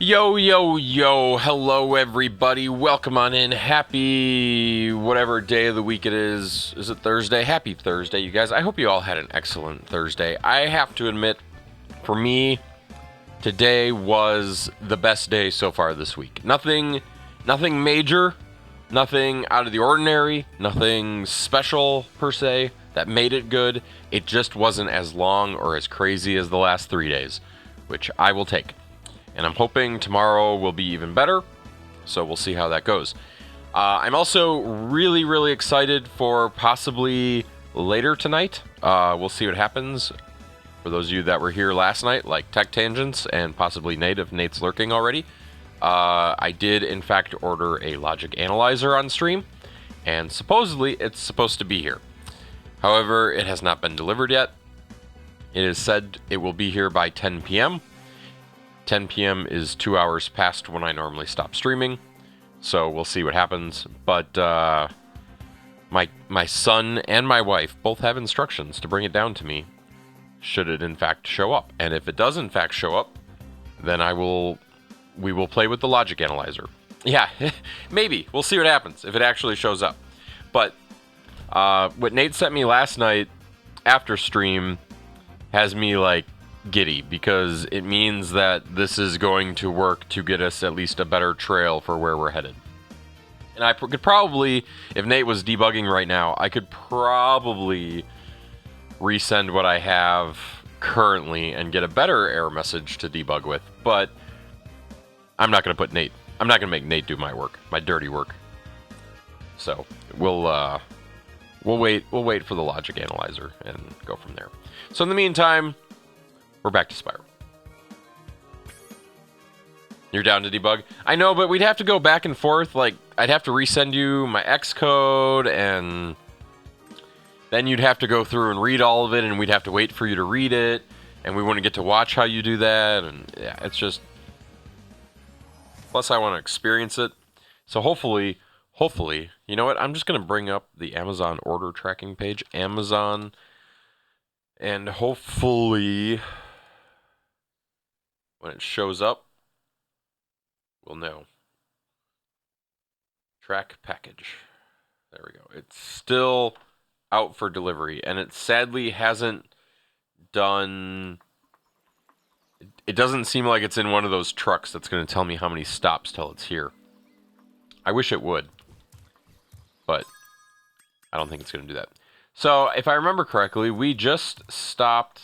Yo, yo, yo, hello everybody, welcome on in, happy whatever day of the week it is it Thursday? Happy Thursday, you guys. I hope you all had an excellent Thursday. I have to admit, for me, today was the best day so far this week. Nothing major, nothing out of the ordinary, nothing special per se that made it good. It just wasn't as long or as crazy as the last 3 days, which I will take. And I'm hoping tomorrow will be even better, so we'll see how that goes. I'm also really excited for possibly later tonight. We'll see what happens. For those of you that were here last night, like Tech Tangents and possibly Nate, if Nate's lurking already, I did in fact order a logic analyzer on stream, and supposedly it's supposed to be here. However, it has not been delivered yet. It is said it will be here by 10 p.m. 10 p.m. is 2 hours past when I normally stop streaming, so we'll see what happens. But my son and my wife both have instructions to bring it down to me, should it in fact show up. And if it does in fact show up, then we will play with the logic analyzer. Yeah, maybe. We'll see what happens if it actually shows up. But what Nate sent me last night after stream has me like giddy, because it means that this is going to work to get us at least a better trail for where we're headed. And I could probably, if Nate was debugging right now, I could probably resend what I have currently and get a better error message to debug with, but I'm not going to make Nate do my work, my dirty work. So we'll wait for the logic analyzer and go from there. So in the meantime, we're back to Spyro. You're down to debug? I know, but we'd have to go back and forth. Like, I'd have to resend you my X code, and then you'd have to go through and read all of it, and we'd have to wait for you to read it, and we wouldn't get to watch how you do that, and yeah, it's just... Plus, I want to experience it. So hopefully, you know what? I'm just going to bring up the Amazon order tracking page. Amazon, and hopefully... when it shows up, we'll know. Track package. There we go. It's still out for delivery, and it sadly hasn't done... It doesn't seem like it's in one of those trucks that's going to tell me how many stops till it's here. I wish it would, but I don't think it's going to do that. So, if I remember correctly, we just stopped...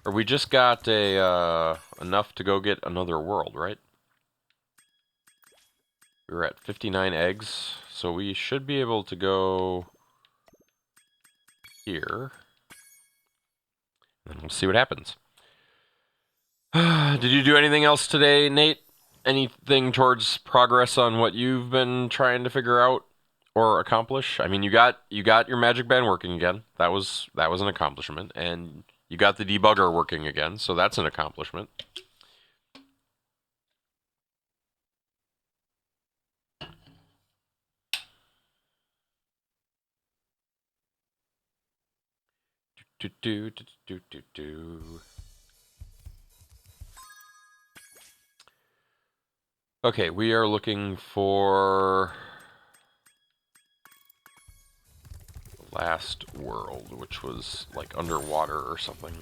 Or we just got a enough to go get another world, right? We were at 59 eggs, so we should be able to go here. And we'll see what happens. Did you do anything else today, Nate? Anything towards progress on what you've been trying to figure out or accomplish? I mean, you got your magic band working again. That was an accomplishment, and you got the debugger working again, so that's an accomplishment. Okay, we are looking for the last world, which was like underwater or something.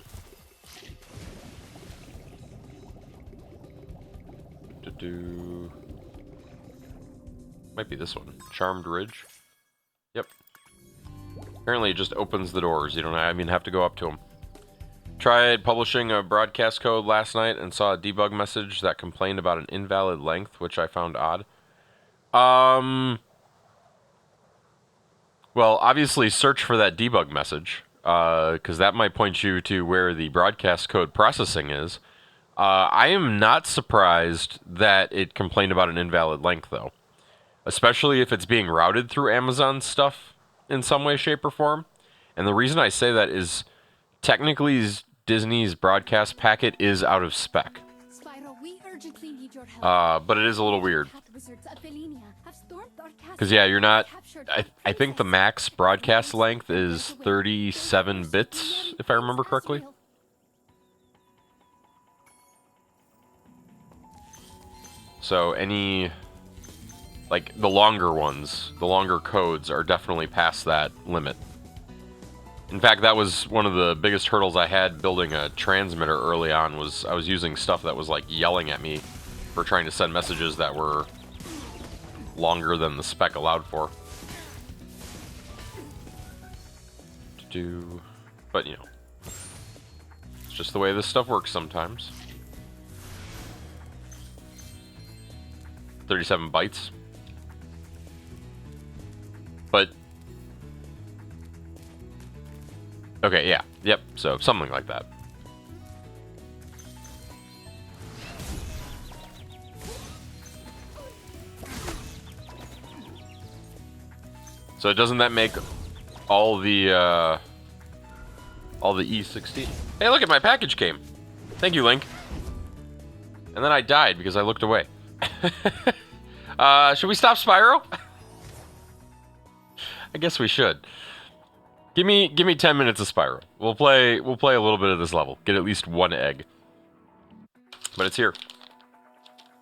Might be this one. Charmed Ridge. Yep. Apparently it just opens the doors. You don't have to go up to them. Tried publishing a broadcast code last night and saw a debug message that complained about an invalid length, which I found odd. Well, obviously search for that debug message, because that might point you to where the broadcast code processing is. I am not surprised that it complained about an invalid length, though. Especially if it's being routed through Amazon stuff in some way, shape, or form. And the reason I say that is technically Disney's broadcast packet is out of spec. Spyro, we urgently need your help. But it is a little weird. Because, yeah, you're not... I think the max broadcast length is 37 bits, if I remember correctly. So any, like, the longer ones, the longer codes are definitely past that limit. In fact, that was one of the biggest hurdles I had building a transmitter early on, was I was using stuff that was like yelling at me for trying to send messages that were longer than the spec allowed for. But you know, it's just the way this stuff works sometimes. 37 bytes. But okay, yeah, yep, so something like that. So doesn't that make all the E16? Hey, look at my package came. Thank you, Link. And then I died because I looked away. Should we stop Spyro? I guess we should. Give me 10 minutes of Spyro. We'll play a little bit of this level. Get at least one egg. But it's here.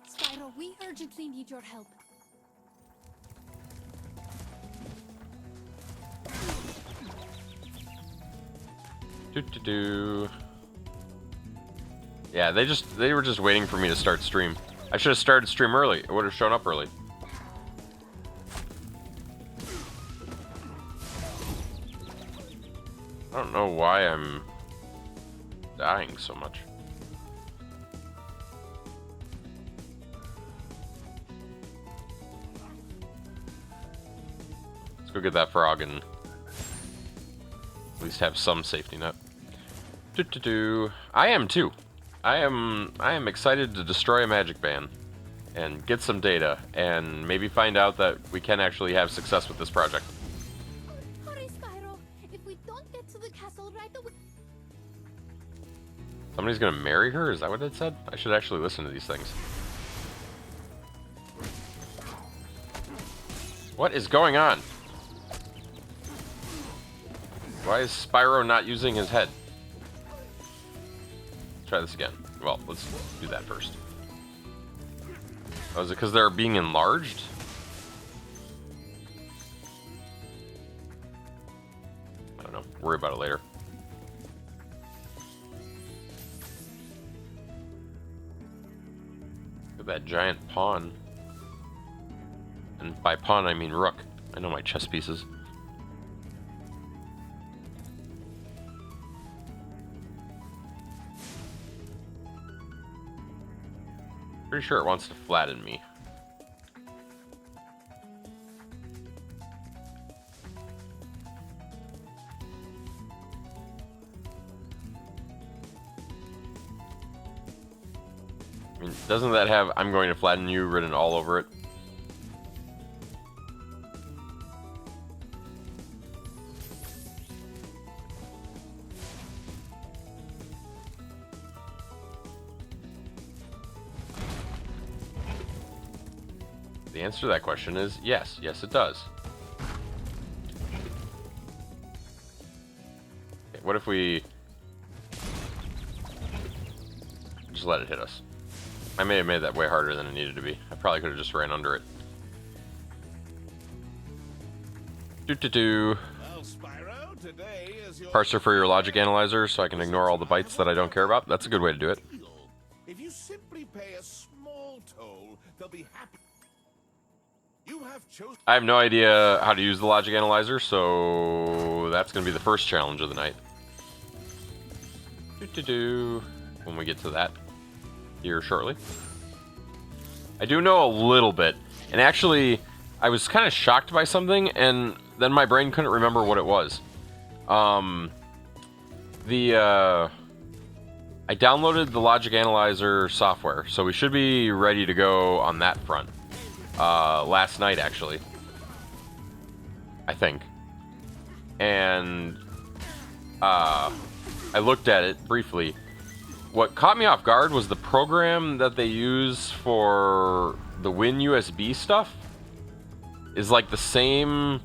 Spyro, we urgently need your help. Yeah, they were just waiting for me to start stream. I should have started stream early. It would have shown up early. I don't know why I'm dying so much. Let's go get that frog and at least have some safety net. I am too. I am excited to destroy a magicband and get some data and maybe find out that we can actually have success with this project. Hurry, Spyro. If we don't get to the castle right away... Somebody's gonna marry her? Is that what it said? I should actually listen to these things. What is going on? Why is Spyro not using his head? Try this again. Well, let's do that first. Oh, is it because they're being enlarged? I don't know. Worry about it later. Look at that giant pawn. And by pawn, I mean rook. I know my chess pieces. Pretty sure it wants to flatten me. I mean, doesn't that have "I'm going to flatten you" written all over it? The answer to that question is yes. Yes, it does. Okay, what if we just let it hit us? I may have made that way harder than it needed to be. I probably could have just ran under it. Well, Spyro, today is your Parser for your logic analyzer so I can ignore all the bytes that I don't care about. That's a good way to do it. If you simply pay a small toll, they'll be happy. You have chosen. I have no idea how to use the logic analyzer, so that's going to be the first challenge of the night. When we get to that here shortly. I do know a little bit, and actually I was kind of shocked by something, and then my brain couldn't remember what it was. I downloaded the logic analyzer software, so we should be ready to go on that front. Last night, actually. I think. And, I looked at it briefly. What caught me off guard was the program that they use for the WinUSB stuff is like the same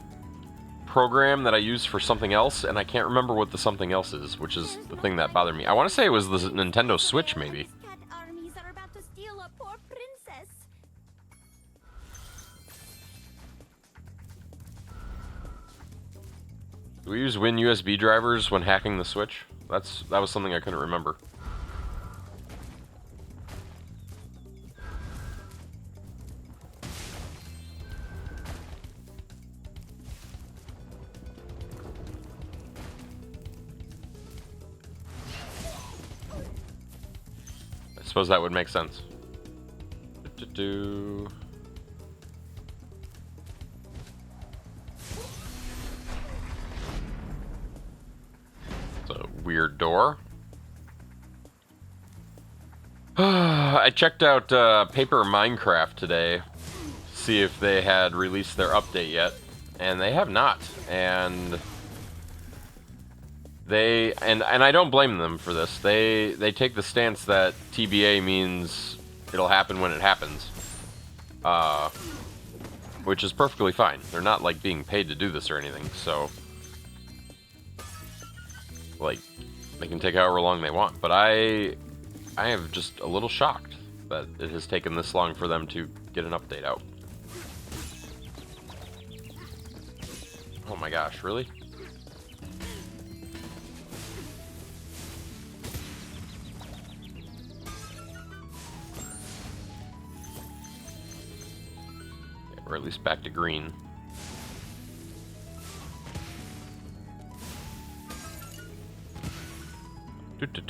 program that I use for something else, and I can't remember what the something else is, which is the thing that bothered me. I want to say it was the Nintendo Switch, maybe. Cat armies are about to steal a poor princess. Do we use Win USB drivers when hacking the Switch? That was something I couldn't remember. I suppose that would make sense. Do. It's a weird door. I checked out Paper Minecraft today, see if they had released their update yet, and they have not. And I don't blame them for this. They take the stance that TBA means it'll happen when it happens, which is perfectly fine. They're not like being paid to do this or anything, so like they can take however long they want. But I am just a little shocked that it has taken this long for them to get an update out. Oh my gosh, really? Or at least back to green.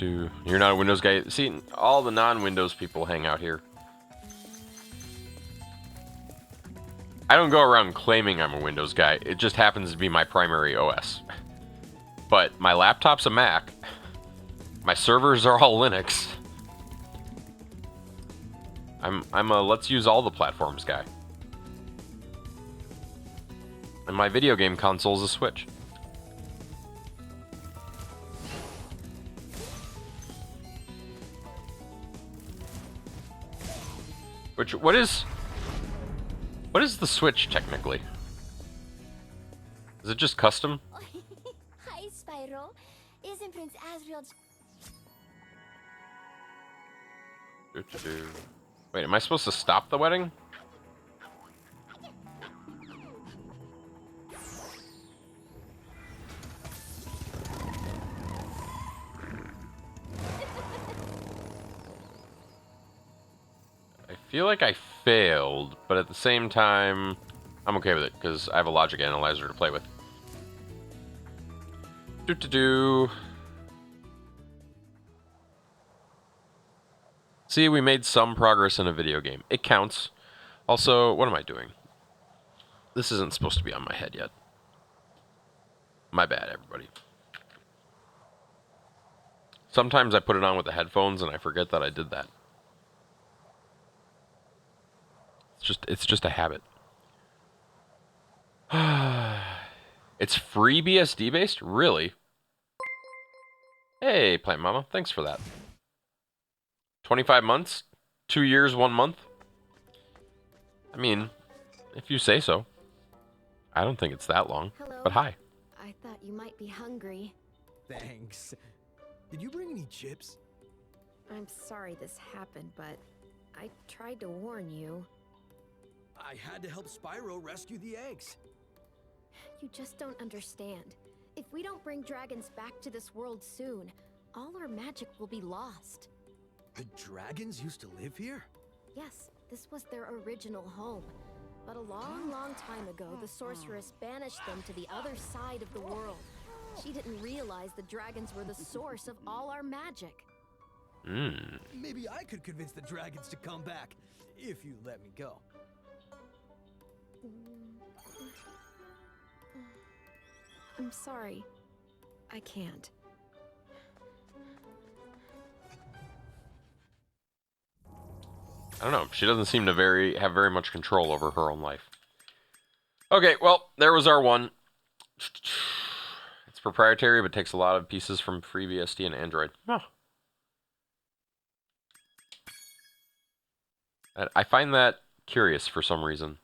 You're not a Windows guy. See, all the non-Windows people hang out here. I don't go around claiming I'm a Windows guy. It just happens to be my primary OS. But my laptop's a Mac. My servers are all Linux. I'm a let's use all the platforms guy. And my video game console's a Switch. What is the Switch technically? Is it just custom? Hi, Spyro. Isn't Prince Asriel's... Wait, am I supposed to stop the wedding? I feel like I failed, but at the same time, I'm okay with it because I have a logic analyzer to play with. See, we made some progress in a video game. It counts. Also, what am I doing? This isn't supposed to be on my head yet. My bad, everybody. Sometimes I put it on with the headphones and I forget that I did that. It's just a habit. It's free BSD based? Really? Hey, Plant Mama, thanks for that. 25 months? 2 years, 1 month? I mean, if you say so. I don't think it's that long. Hello. But hi. I thought you might be hungry. Thanks. Did you bring any chips? I'm sorry this happened, but I tried to warn you. I had to help Spyro rescue the eggs. You just don't understand. If we don't bring dragons back to this world soon, all our magic will be lost. The dragons used to live here? Yes, this was their original home. But a long, long time ago, the sorceress banished them to the other side of the world. She didn't realize the dragons were the source of all our magic. Maybe I could convince the dragons to come back, if you let me go. I'm sorry. I can't. I don't know. She doesn't seem to have very much control over her own life. Okay, well, there was our one. It's proprietary, but takes a lot of pieces from FreeBSD and Android. Huh. I find that curious for some reason.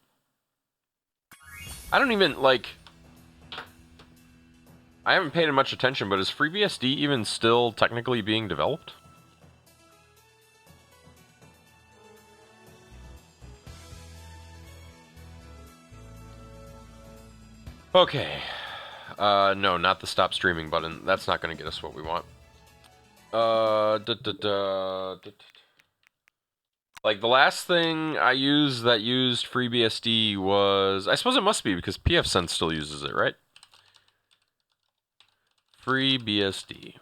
I don't even, like... I haven't paid much attention, but is FreeBSD even still technically being developed? Okay. No, not the stop streaming button. That's not going to get us what we want. Like, the last thing I used that used FreeBSD was... I suppose it must be, because pfSense still uses it, right? FreeBSD.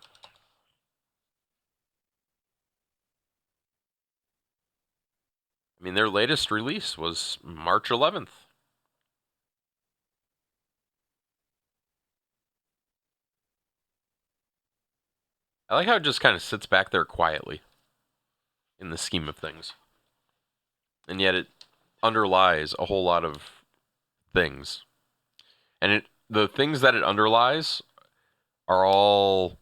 I mean, their latest release was March 11th. I like how it just kind of sits back there quietly in the scheme of things. And yet it underlies a whole lot of things. And the things that it underlies are all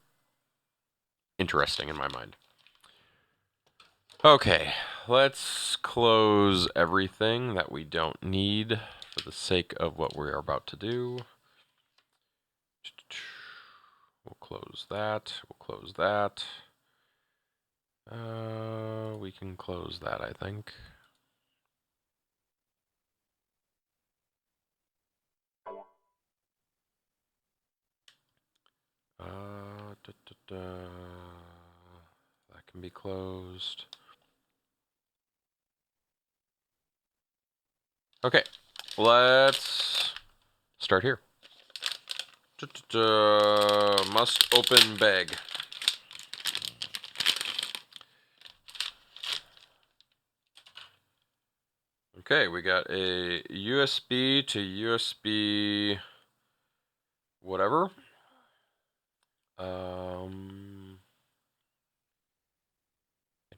interesting in my mind. Okay, let's close everything that we don't need for the sake of what we're about to do. We'll close that. We'll close that. We can close that, I think. That can be closed. Okay, let's start here. Must open bag. Okay, we got a USB to USB whatever. I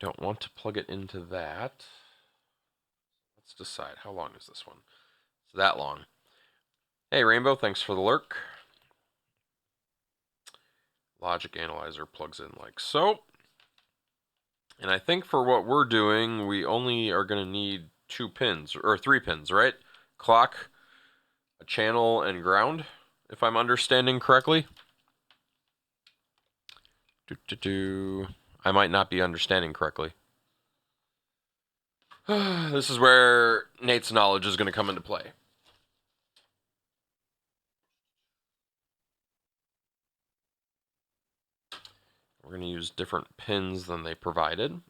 don't want to plug it into that. Let's decide. How long is this one? It's that long. Hey, Rainbow, thanks for the lurk. Logic analyzer plugs in like so. And I think for what we're doing, we only are going to need 2 pins, or 3 pins, right? Clock, a channel, and ground, if I'm understanding correctly. I might not be understanding correctly. This is where Nate's knowledge is going to come into play. We're going to use different pins than they provided.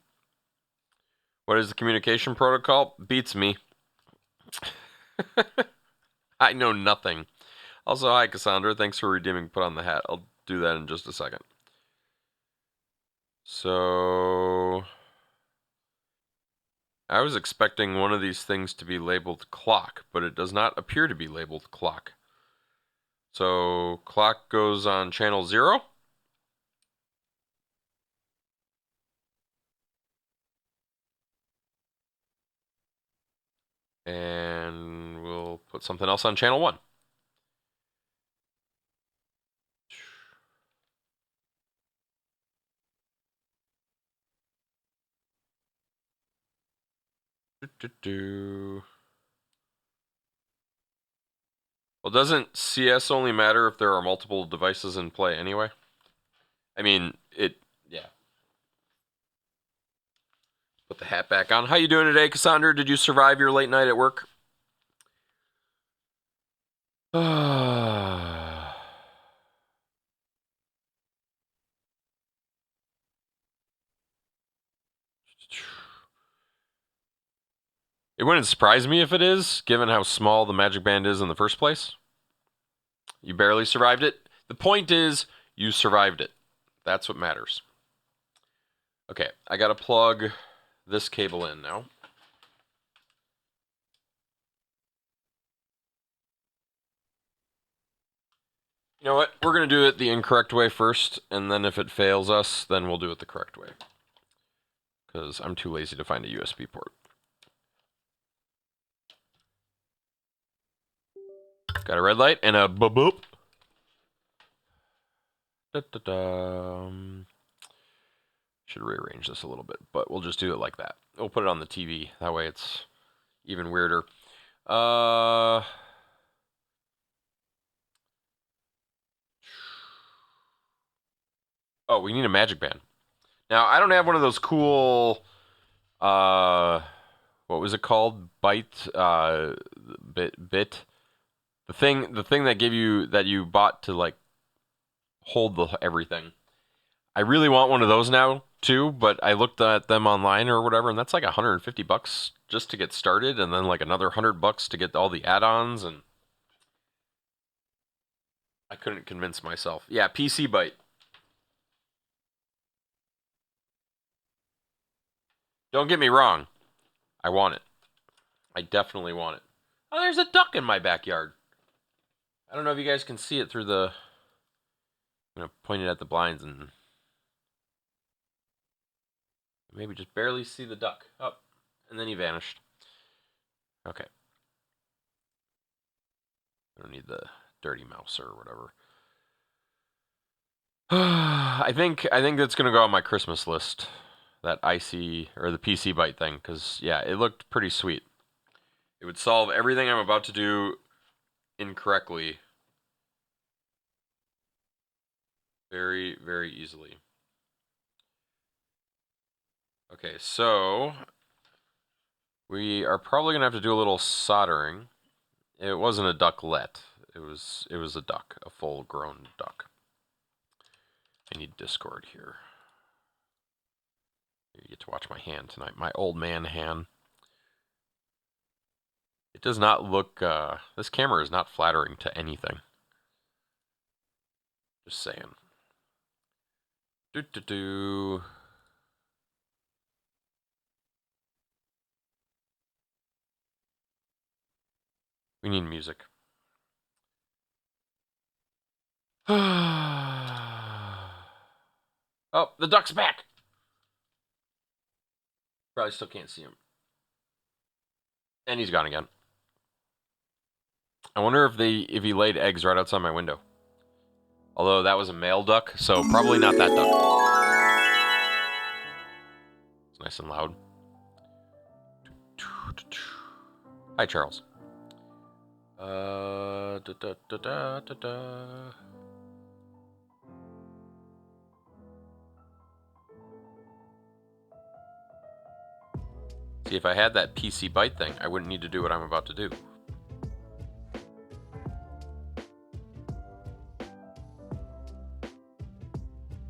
What is the communication protocol? Beats me. I know nothing. Also, hi Cassandra. Thanks for redeeming Put on the Hat. I'll do that in just a second. So... I was expecting one of these things to be labeled clock, but it does not appear to be labeled clock. So, clock goes on channel 0. And we'll put something else on channel 1. Well, doesn't CS only matter if there are multiple devices in play anyway? I mean, yeah. Put the hat back on. How you doing today, Cassandra? Did you survive your late night at work? It wouldn't surprise me if it is, given how small the magic band is in the first place. You barely survived it. The point is, you survived it. That's what matters. Okay, I gotta plug this cable in now. You know what? We're going to do it the incorrect way first, and then if it fails us, then we'll do it the correct way. Because I'm too lazy to find a USB port. Got a red light and a boop. Should rearrange this a little bit, but we'll just do it like that. We'll put it on the TV. That way it's even weirder. Oh, we need a magic band. Now, I don't have one of those cool, what was it called? Bit, the thing that you bought to like hold the everything. I really want one of those now too, but I looked at them online or whatever, and that's like $150 just to get started, and then like another $100 to get all the add-ons, and I couldn't convince myself. Yeah, PC Byte. Don't get me wrong, I want it. I definitely want it. Oh, there's a duck in my backyard. I don't know if you guys can see it through the. I'm gonna point it at the blinds and maybe just barely see the duck. Oh, and then he vanished. Okay. I don't need the dirty mouse or whatever. I think that's gonna go on my Christmas list. That IC or the PC Byte thing, because yeah, it looked pretty sweet. It would solve everything I'm about to do incorrectly very, very easily. Okay, so we are probably gonna have to do a little soldering. It wasn't a ducklet. It was a duck, a full-grown duck. I need Discord here. You get to watch my hand tonight, my old man hand. It does not look. This camera is not flattering to anything. Just saying. Do. We need music. Oh, the duck's back. Probably still can't see him. And he's gone again. I wonder if he laid eggs right outside my window. Although that was a male duck, so probably not that duck. It's nice and loud. Hi, Charles. Da, da, da, da, da, da. See, if I had that PC Byte thing, I wouldn't need to do what I'm about to do.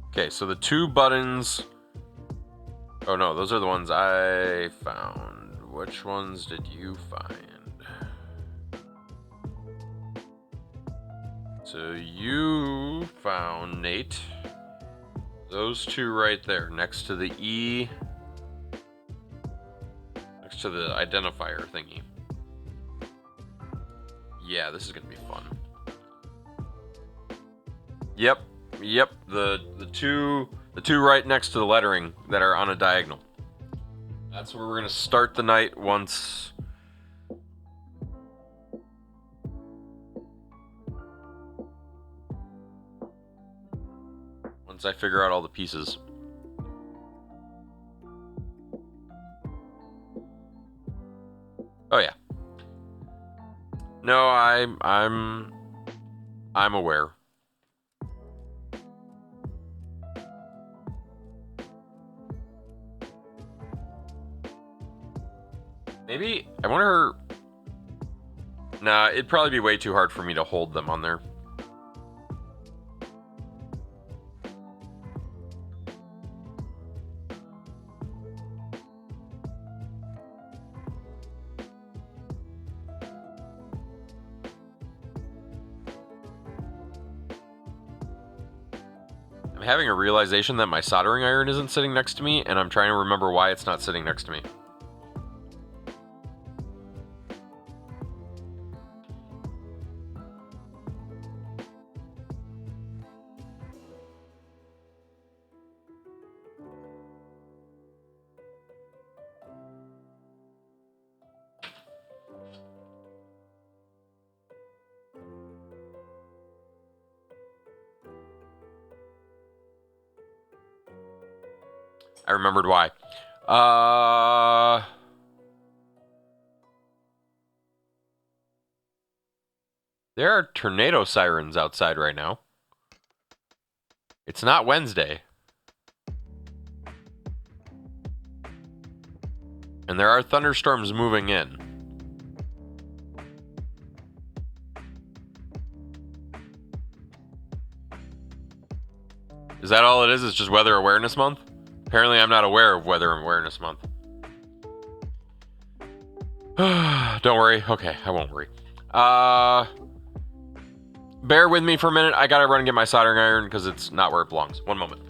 Okay, so the two buttons... Oh no, those are the ones I found. Which ones did you find? So you found, Nate, those two right there, next to the E... Next to the identifier thingy. Yeah, this is gonna be fun. Yep, the two right next to the lettering that are on a diagonal. That's where we're gonna start the night once I figure out all the pieces. Oh yeah. No, I'm aware. Maybe I wonder. Nah, it'd probably be way too hard for me to hold them on there. I'm having a realization that my soldering iron isn't sitting next to me, and I'm trying to remember why it's not sitting next to me. I remembered why. There are tornado sirens outside right now. It's not Wednesday. And there are thunderstorms moving in. Is that all it is? It's just Weather Awareness Month? Apparently I'm not aware of Weather Awareness Month. Don't worry. Okay, I won't worry. Bear with me for a minute. I gotta run and get my soldering iron because it's not where it belongs. One moment.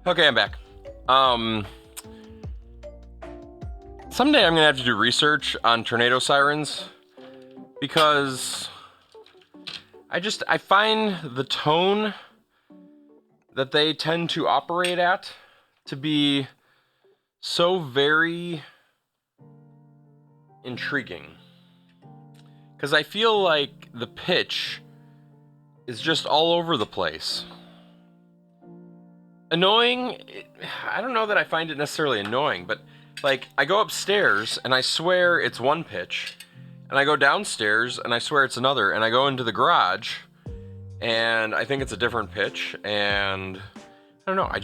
Okay, I'm back. Someday I'm gonna have to do research on tornado sirens because I find the tone that they tend to operate at to be so very intriguing. Because I feel like the pitch is just all over the place. Annoying, I don't know that I find it necessarily annoying, but like I go upstairs and I swear it's one pitch, and I go downstairs and I swear it's another, and I go into the garage and I think it's a different pitch, and I don't know, I'm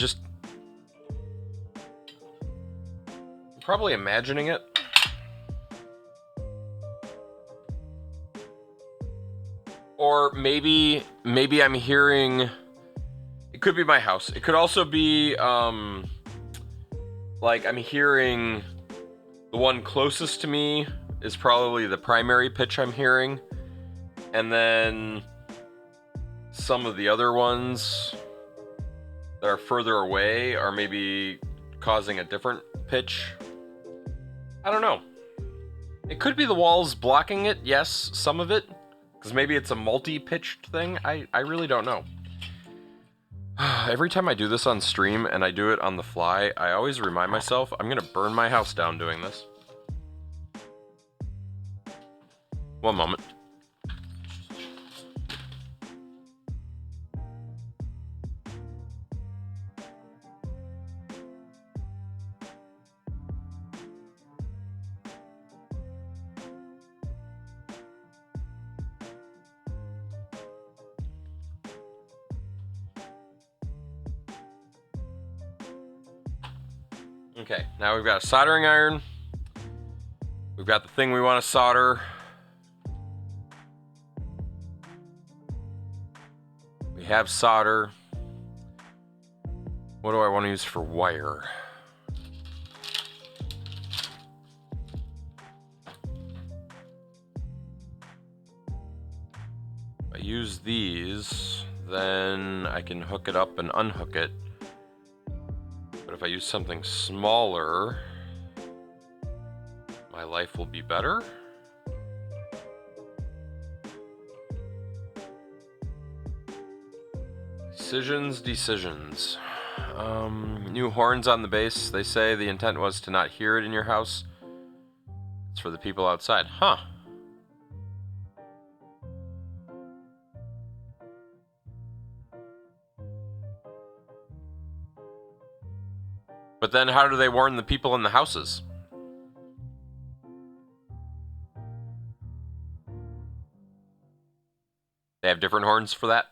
probably imagining it. Or maybe I'm hearing, it could be my house. It could also be, like I'm hearing the one closest to me is probably the primary pitch I'm hearing. And then some of the other ones that are further away are maybe causing a different pitch. I don't know. It could be the walls blocking it, yes, some of it. Because maybe it's a multi-pitched thing. I really don't know. Every time I do this on stream and I do it on the fly, I always remind myself I'm gonna burn my house down doing this. One moment. Okay, now we've got a soldering iron. We've got the thing we want to solder. We have solder. What do I want to use for wire? If I use these, then I can hook it up and unhook it. But if I use something smaller, my life will be better. Decisions. New horns on the base. They say the intent was to not hear it in your house. It's for the people outside. Huh. But then how do they warn the people in the houses? They have different horns for that?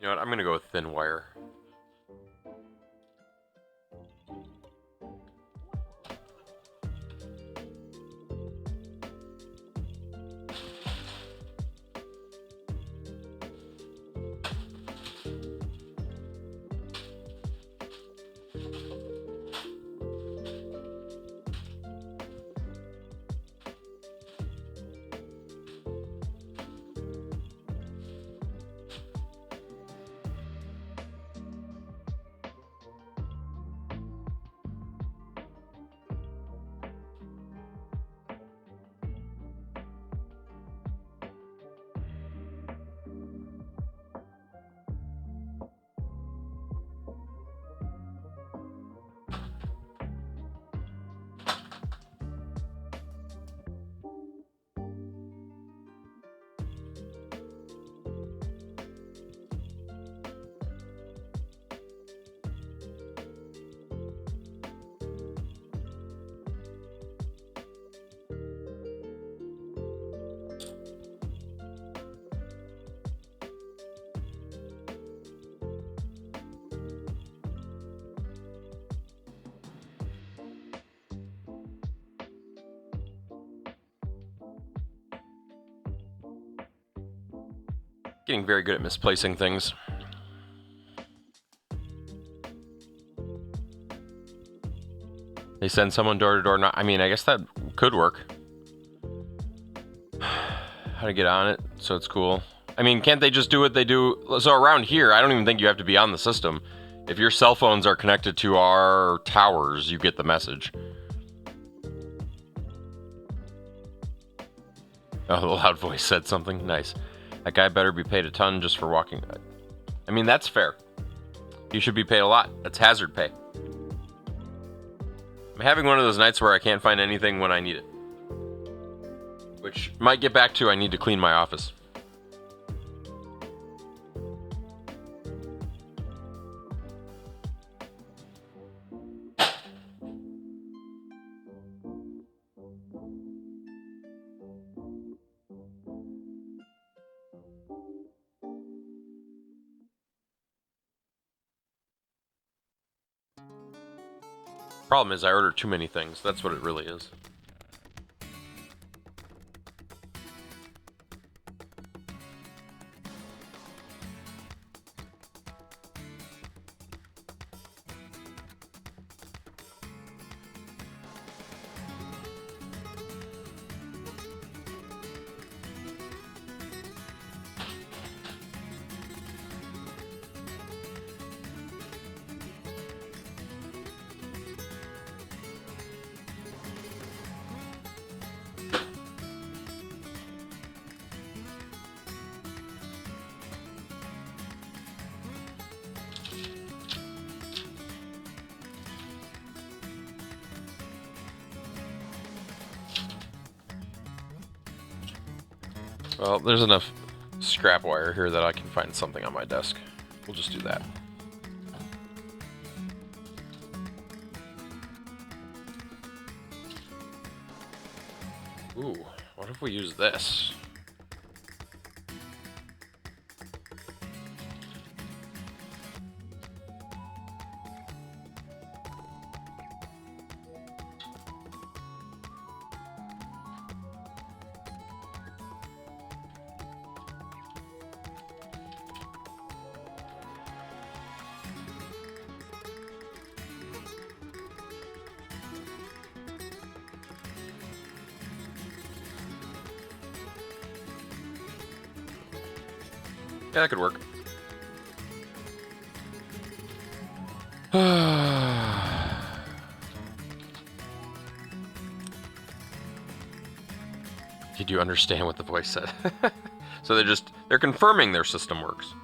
You know what? I'm going to go with thin wire. Getting very good at misplacing things. They send someone door to door. Not, I mean, I guess that could work. How to get on it so it's cool. I mean, can't they just do what they do? So around here, I don't even think you have to be on the system. If your cell phones are connected to our towers, you get the message. Oh, the loud voice said something. Nice. That guy better be paid a ton just for walking. I mean, that's fair. You should be paid a lot. That's hazard pay. I'm having one of those nights where I can't find anything when I need it. Which might get back to I need to clean my office. Problem is I order too many things. That's what it really is. Well, there's enough scrap wire here that I can find something on my desk. We'll just do that. Ooh, what if we use this? Yeah, that could work. Did you understand what the voice said? So they're confirming their system works.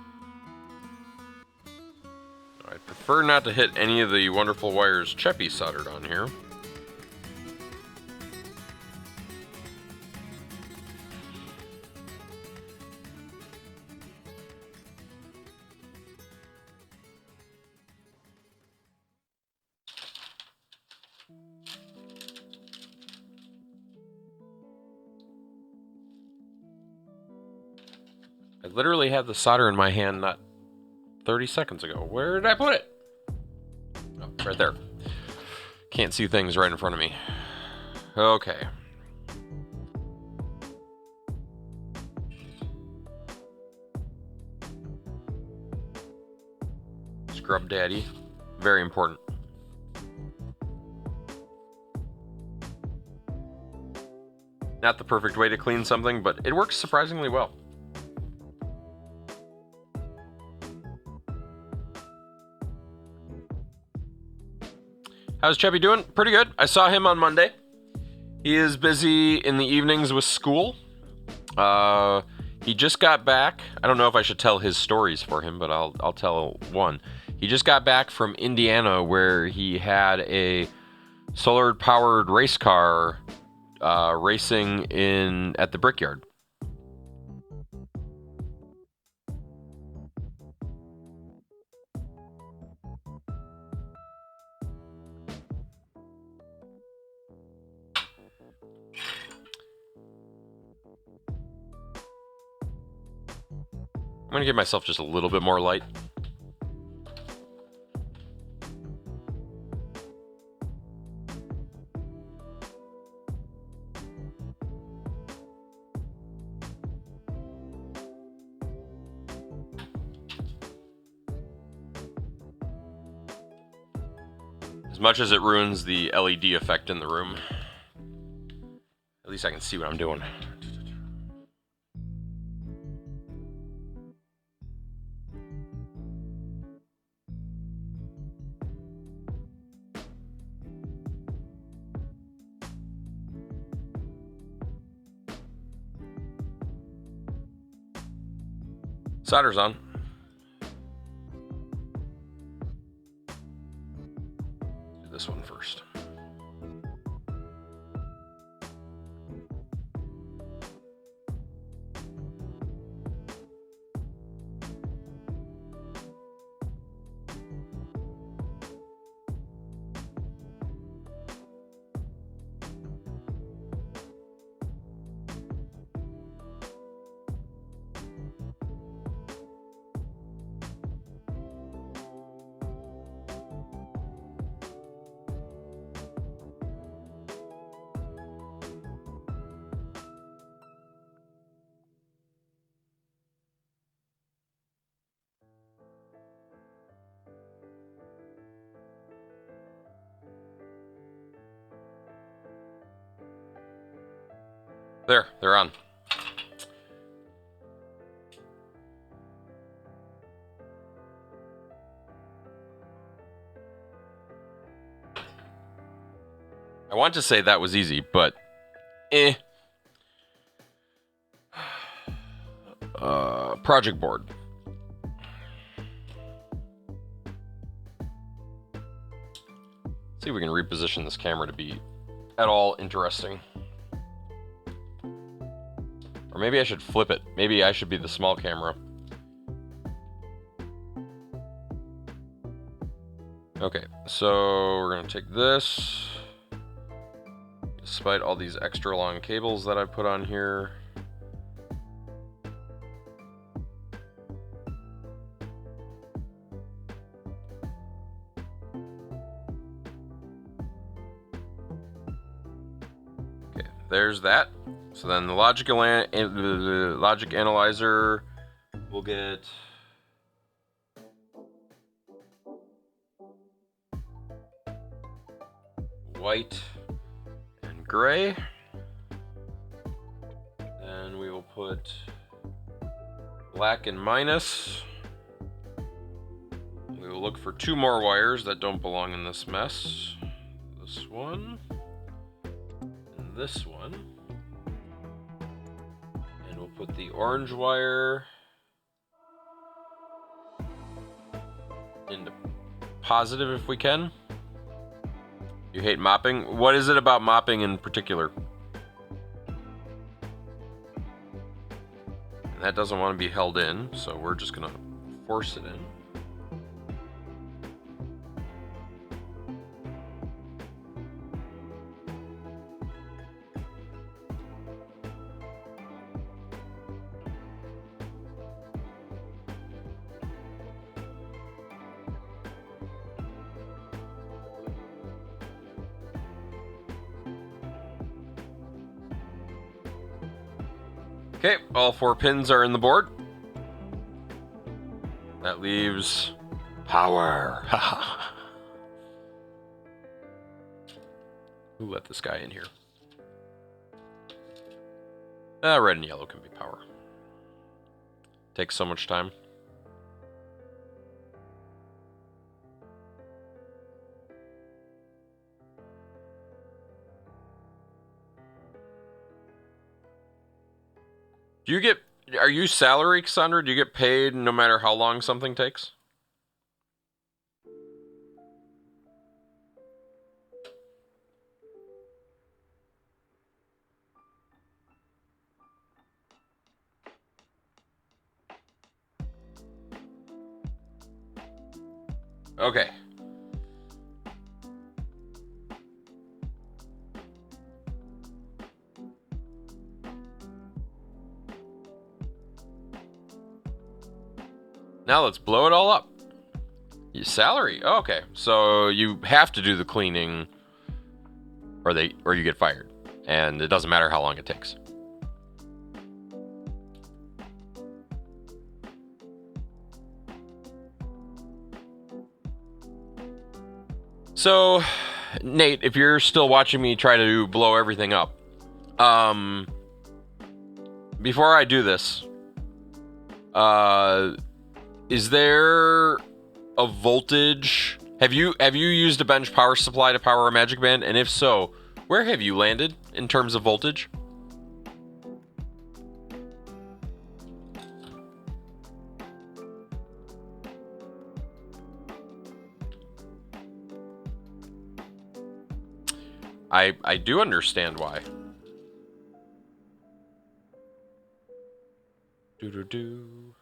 I'd prefer not to hit any of the wonderful wires Cheppy soldered on here. literally had the solder in my hand not 30 seconds ago. Where did I put it? Oh, right there. Can't see things right in front of me. Okay. Scrub Daddy. Very important. Not the perfect way to clean something, but it works surprisingly well. How's Chubby doing? Pretty good. I saw him on Monday. He is busy in the evenings with school. He just got back. I don't know if I should tell his stories for him, but I'll tell one. He just got back from Indiana where he had a solar-powered race car racing at the Brickyard. I'm gonna give myself just a little bit more light. As much as it ruins the LED effect in the room, at least I can see what I'm doing. Solder's on. Do this one first. There, they're on. I want to say that was easy, but project board. See if we can reposition this camera to be at all interesting. Or maybe I should flip it. Maybe I should be the small camera. Okay, so we're gonna take this. Despite all these extra long cables that I put on here. Okay, there's that. So then the logic analyzer will get white and gray. Then we will put black and minus. We will look for two more wires that don't belong in this mess. This one and this one. And we'll put the orange wire into positive if we can. You hate mopping? What is it about mopping in particular? And that doesn't want to be held in, so we're just gonna force it in. Okay, all 4 pins are in the board. That leaves power. Who let this guy in here? Red and yellow can be power. Takes so much time. Do you get... Are you salary, Cassandra? Do you get paid no matter how long something takes? Okay. Now let's blow it all up. Your salary. Oh, okay. So you have to do the cleaning or you get fired. And it doesn't matter how long it takes. So, Nate, if you're still watching me try to blow everything up, before I do this, is there a voltage? Have you used a bench power supply to power a magic band? And if so, where have you landed in terms of voltage? I do understand why. Do.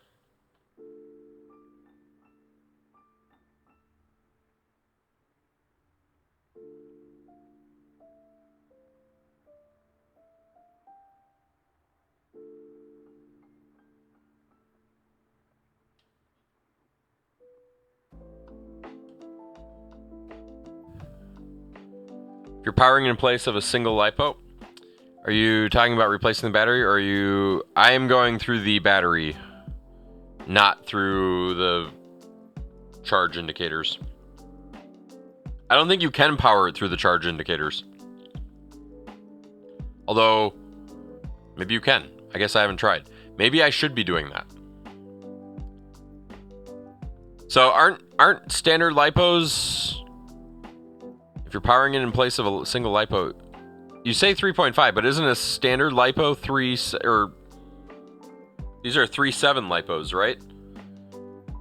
If you're powering in place of a single LiPo, are you talking about replacing the battery, or are you... I am going through the battery, not through the charge indicators. I don't think you can power it through the charge indicators. Although, maybe you can. I guess I haven't tried. Maybe I should be doing that. So aren't standard LiPos... If you're powering it in place of a single LiPo, you say 3.5, but isn't a standard LiPo 3, or these are 3.7 LiPos, right?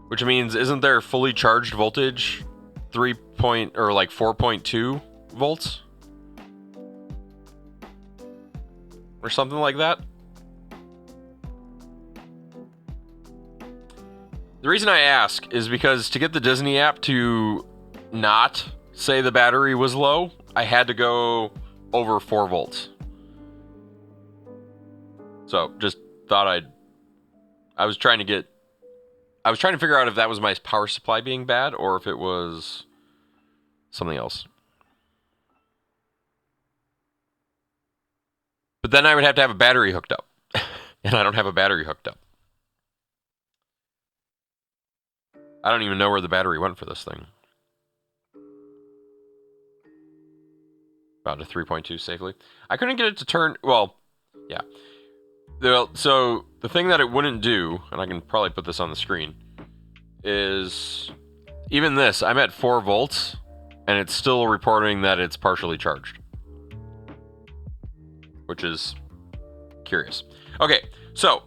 Which means, isn't there fully charged voltage 4.2 volts? Or something like that? The reason I ask is because to get the Disney app to not say the battery was low, I had to go over 4 volts. So just thought I was trying to figure out if that was my power supply being bad or if it was something else. But then I would have to have a battery hooked up. And I don't have a battery hooked up. I don't even know where the battery went for this thing. About a 3.2 safely. I couldn't get it to turn... Well, yeah. So, the thing that it wouldn't do, and I can probably put this on the screen, is... Even this, I'm at 4 volts, and it's still reporting that it's partially charged. Which is curious. Okay, so...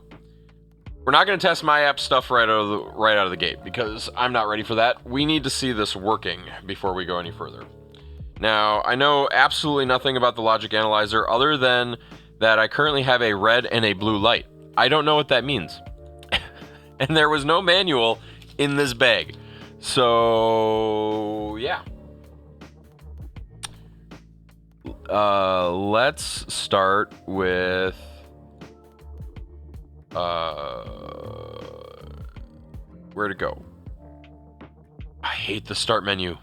We're not going to test my app stuff right out of the gate, because I'm not ready for that. We need to see this working before we go any further. Now, I know absolutely nothing about the logic analyzer other than that I currently have a red and a blue light. I don't know what that means. And there was no manual in this bag. So, yeah. Let's start with... where to go? I hate the start menu.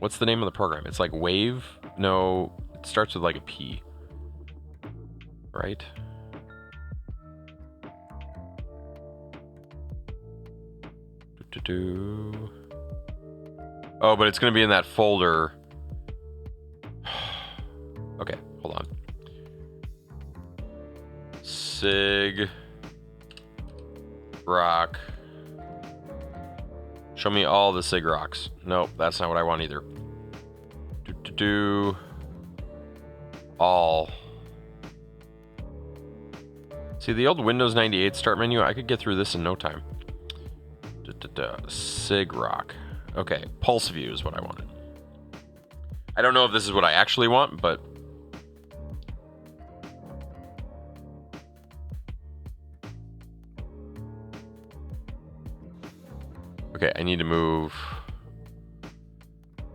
What's the name of the program? It's like Wave? No, it starts with like a P. Right? Oh, but it's going to be in that folder. Okay, hold on. Sig rock. Show me all the Sig rocks. Nope, that's not what I want either. All. See, the old Windows 98 start menu, I could get through this in no time. Sig rock. Okay, pulse view is what I wanted. I don't know if this is what I actually want, but... Okay, I need to move...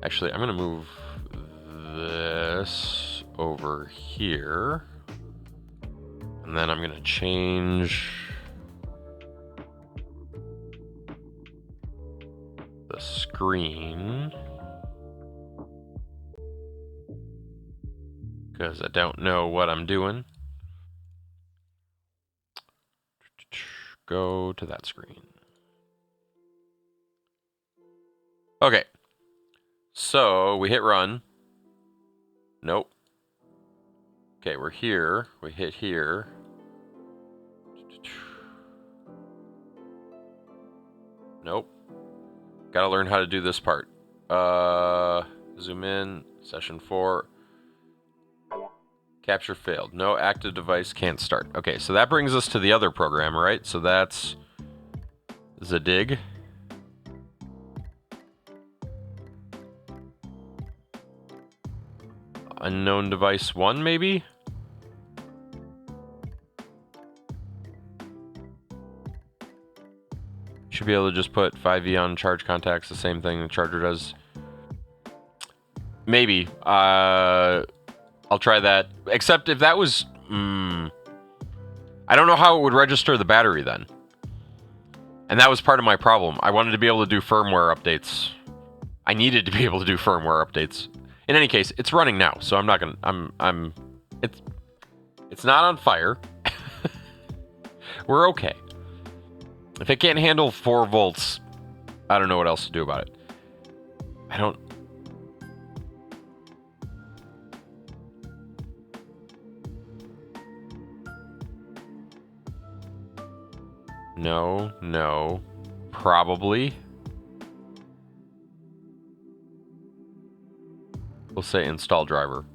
Actually, I'm going to move this over here. And then I'm going to change the screen. Because I don't know what I'm doing. Go to that screen. Okay. So we hit run. Nope. Okay, we're here. We hit here. Nope. Gotta learn how to do this part. Zoom in. Session 4. Capture failed. No active device can't start. Okay, so that brings us to the other program, right? So that's Zadig. Unknown device 1, maybe? Should be able to just put 5V on charge contacts, the same thing the charger does. Maybe. I'll try that. Except if that was... I don't know how it would register the battery then. And that was part of my problem. I wanted to be able to do firmware updates. I needed to be able to do firmware updates. In any case, it's running now, so I'm not gonna... It's not on fire. We're okay. If it can't handle 4 volts, I don't know what else to do about it. I don't... No. Probably. We'll say install driver.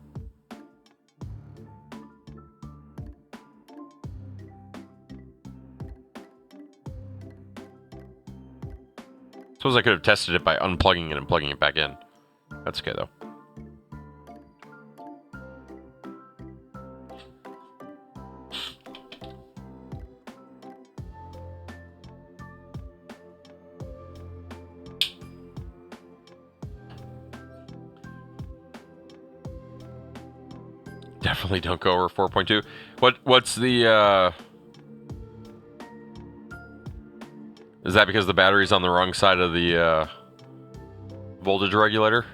Suppose I could have tested it by unplugging it and plugging it back in. That's okay though. Definitely don't go over 4.2. What's the is that because the battery's on the wrong side of the voltage regulator?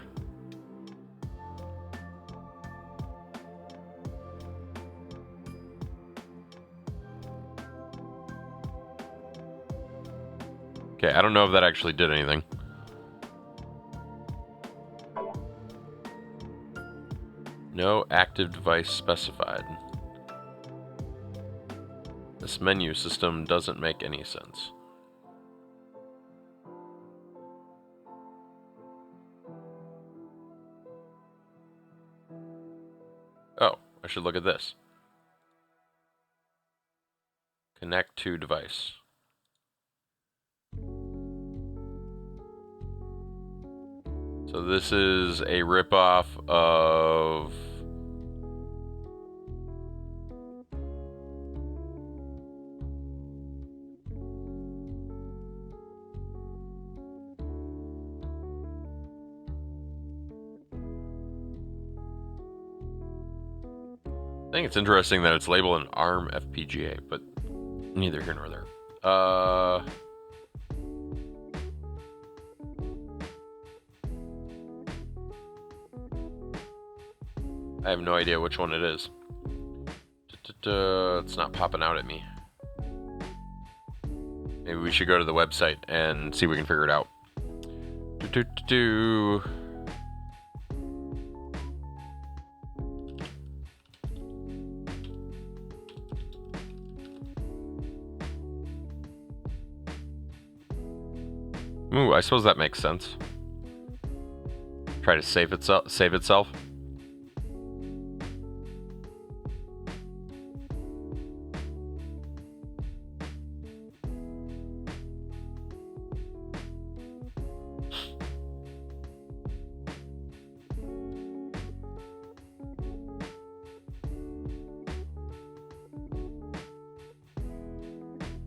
Okay, I don't know if that actually did anything. No active device specified. This menu system doesn't make any sense. Oh, I should look at this. Connect to device. So this is a ripoff of... I think it's interesting that it's labeled an ARM FPGA, but neither here nor there. I have no idea which one it is. It's not popping out at me. Maybe we should go to the website and see if we can figure it out. Ooh, I suppose that makes sense. Try to save itself.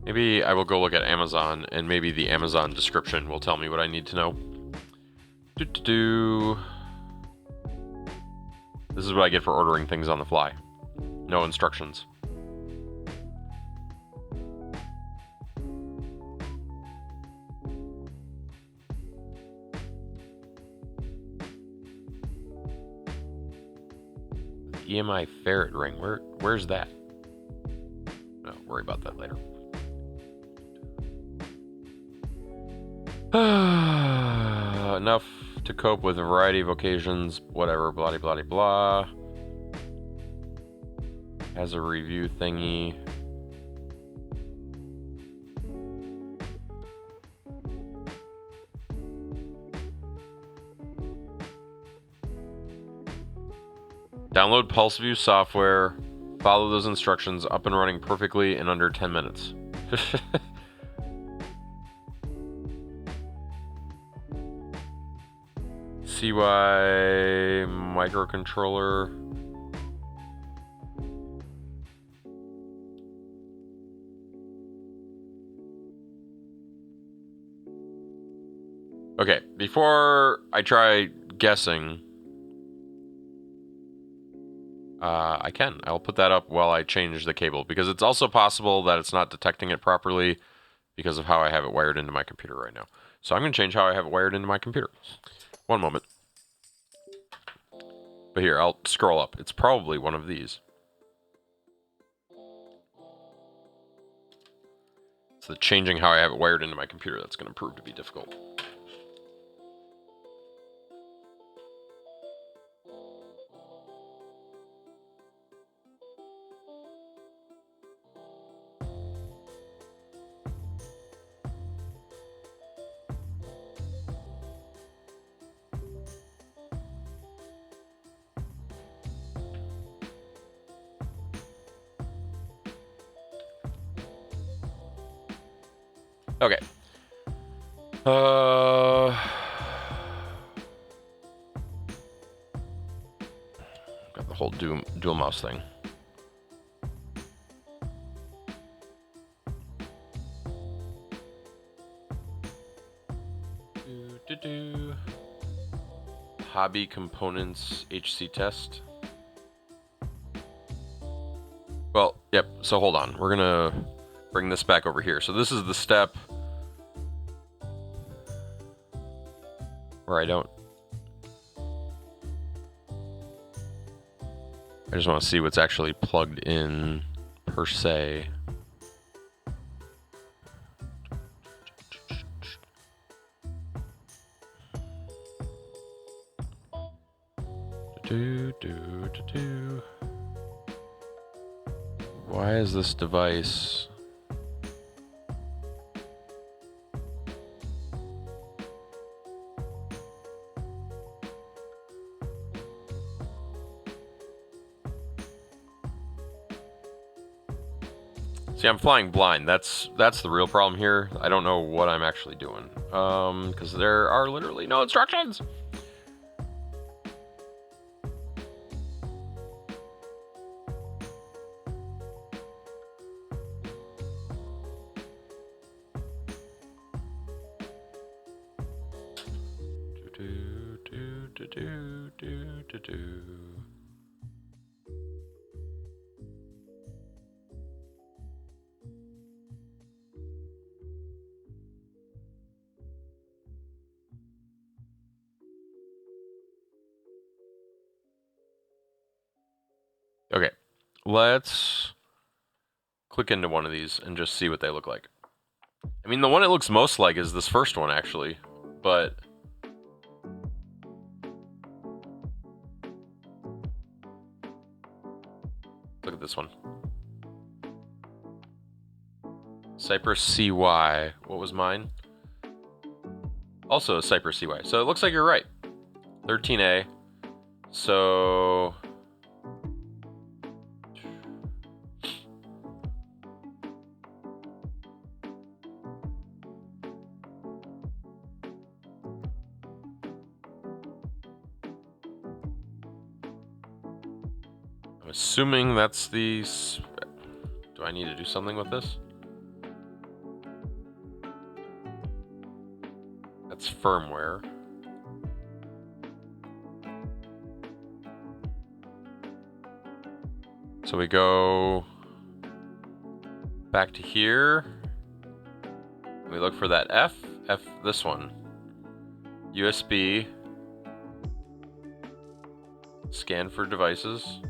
Maybe I will go look at Amazon, and maybe the Amazon description will tell me what I need to know. This is what I get for ordering things on the fly. No instructions. EMI ferret ring. Where's that? No, worry about that later. Enough to cope with a variety of occasions, whatever, blah blah blah. Has a review thingy. Download PulseView software. Follow those instructions. Up and running perfectly in under 10 minutes. CY microcontroller. Okay, before I try guessing, I'll put that up while I change the cable, because it's also possible that it's not detecting it properly because of how I have it wired into my computer right now. So I'm going to change how I have it wired into my computer. One moment. But here, I'll scroll up. It's probably one of these. So changing how I have it wired into my computer, that's going to prove to be difficult. Okay. Got the whole dual mouse thing. Hobby components HC test. Well, yep, so hold on. We're gonna bring this back over here. So this is the step where I just want to see what's actually plugged in per se. Why is this device... See, I'm flying blind. That's the real problem here. I don't know what I'm actually doing. Because there are literally no instructions. Okay, let's click into one of these and just see what they look like. I mean, the one it looks most like is this first one, actually. But... look at this one. Cypress CY. What was mine? Also a Cypress CY. So it looks like you're right. 13A. So... I'm assuming that's the... do I need to do something with this? That's firmware. So we go back to here. We look for that F, this one. USB. Scan for devices.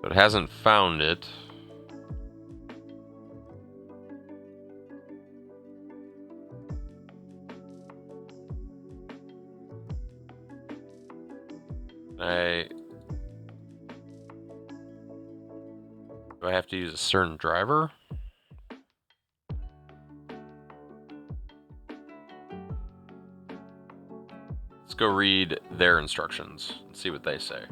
But it hasn't found it. Do I have to use a certain driver? Let's go read their instructions and see what they say.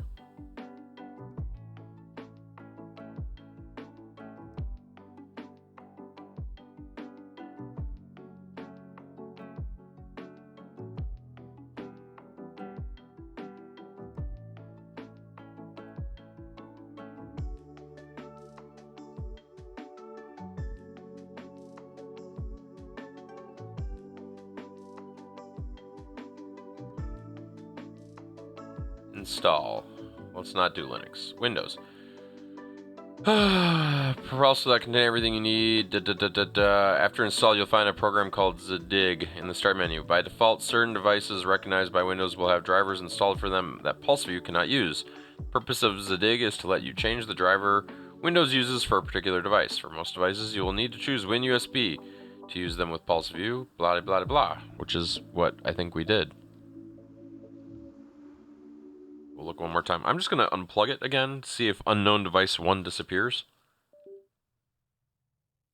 Install. Let's not do Linux. Windows. Also, that contain everything you need. After install, you'll find a program called Zadig in the start menu. By default, certain devices recognized by Windows will have drivers installed for them that PulseView cannot use. The purpose of Zadig is to let you change the driver Windows uses for a particular device. For most devices, you will need to choose WinUSB to use them with PulseView, blah blah blah blah, which is what I think we did. We'll look one more time. I'm just going to unplug it again to see if unknown device 1 disappears.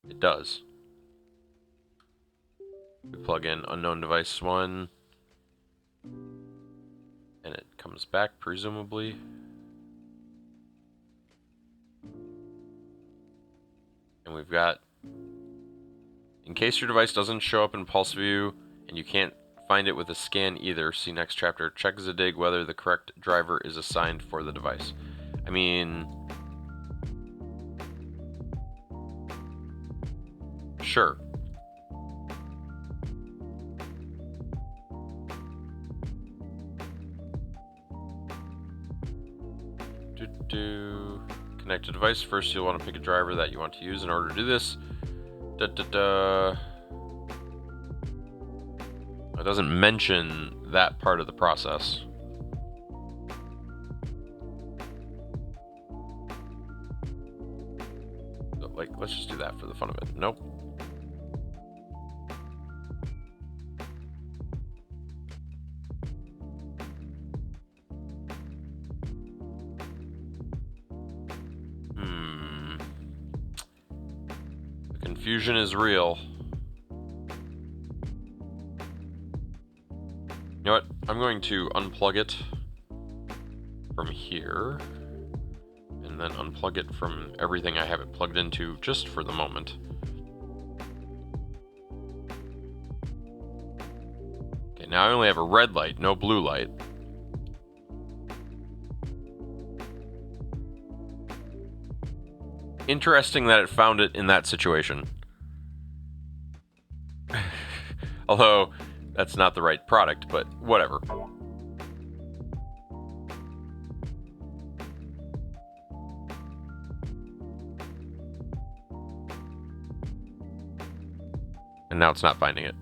It does. We plug in unknown device 1. And it comes back, presumably. And we've got... in case your device doesn't show up in PulseView and you can't find it with a scan either, see next chapter. Check Zadig whether the correct driver is assigned for the device. I mean... sure. Connect to device. First, you'll want to pick a driver that you want to use in order to do this. It doesn't mention that part of the process. So, like, let's just do that for the fun of it. Nope. The confusion is real. You know what? I'm going to unplug it from here, and then unplug it from everything I have it plugged into just for the moment. Okay, now I only have a red light, no blue light. Interesting that it found it in that situation. Although... that's not the right product, but whatever. And now it's not finding it.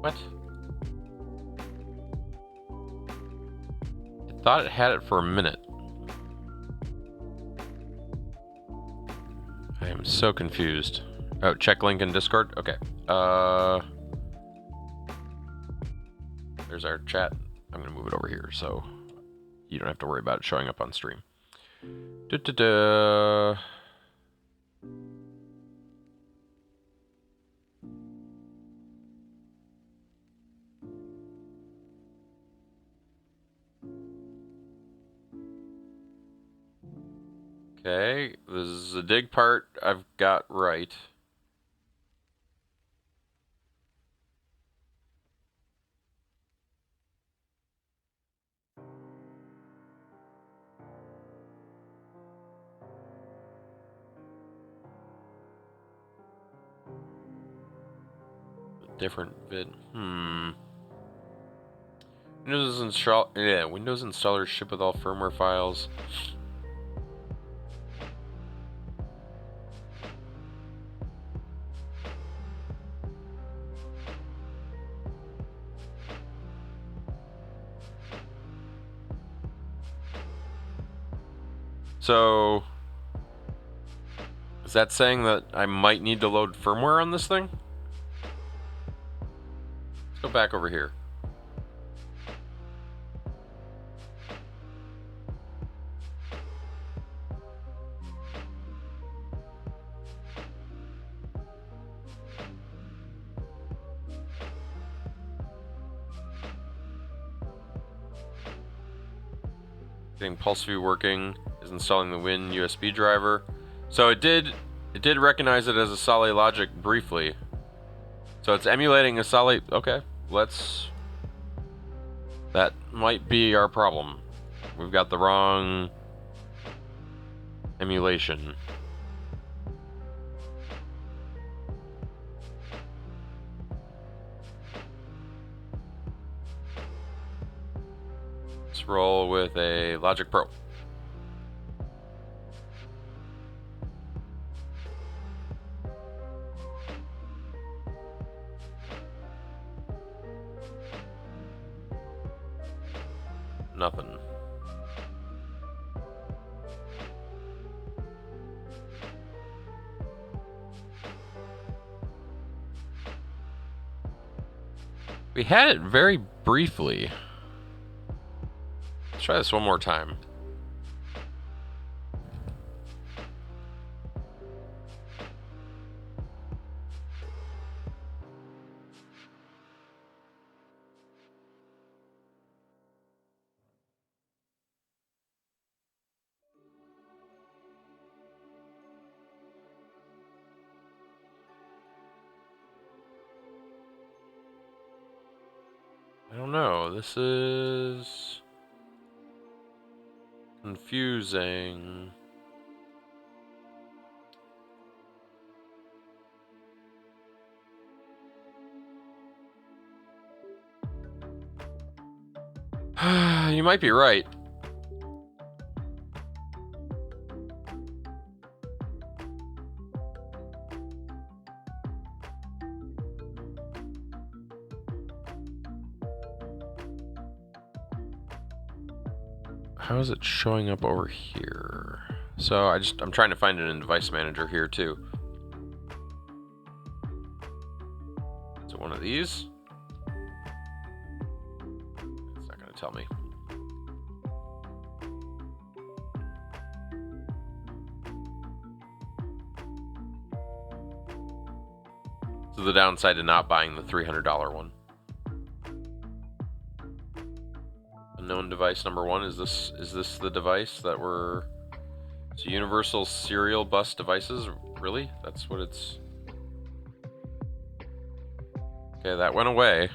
What? thought it had it for a minute. I am so confused. Oh, check link in Discord? Okay. There's our chat. I'm gonna move it over here so you don't have to worry about it showing up on stream. Da-da-da. Okay, this is the dig part I've got right. Different vid. Windows installer ship with all firmware files. So, is that saying that I might need to load firmware on this thing? Let's go back over here. Getting PulseView working, is installing the Win USB driver. So it did recognize it as a Solid Logic briefly. So it's emulating a Solid. Okay, that might be our problem. We've got the wrong emulation. Let's roll with a Logic Pro. Nothing. We had it very briefly. Let's try this one more time. I don't know. This is confusing. You might be right. How is it showing up over here? So I'm trying to find it in Device Manager here too. Is it one of these? It's not going to tell me. So the downside to not buying the $300 one. Unknown device number 1. Is this the device that we're... So universal serial bus devices? Really? That's what it's... Okay, that went away.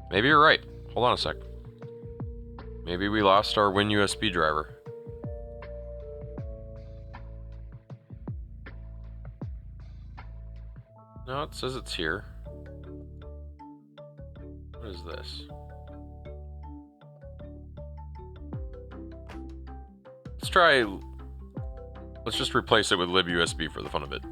Maybe you're right. Hold on a sec. Maybe we lost our Win USB driver. No, it says it's here. What is this? Let's just replace it with libUSB for the fun of it.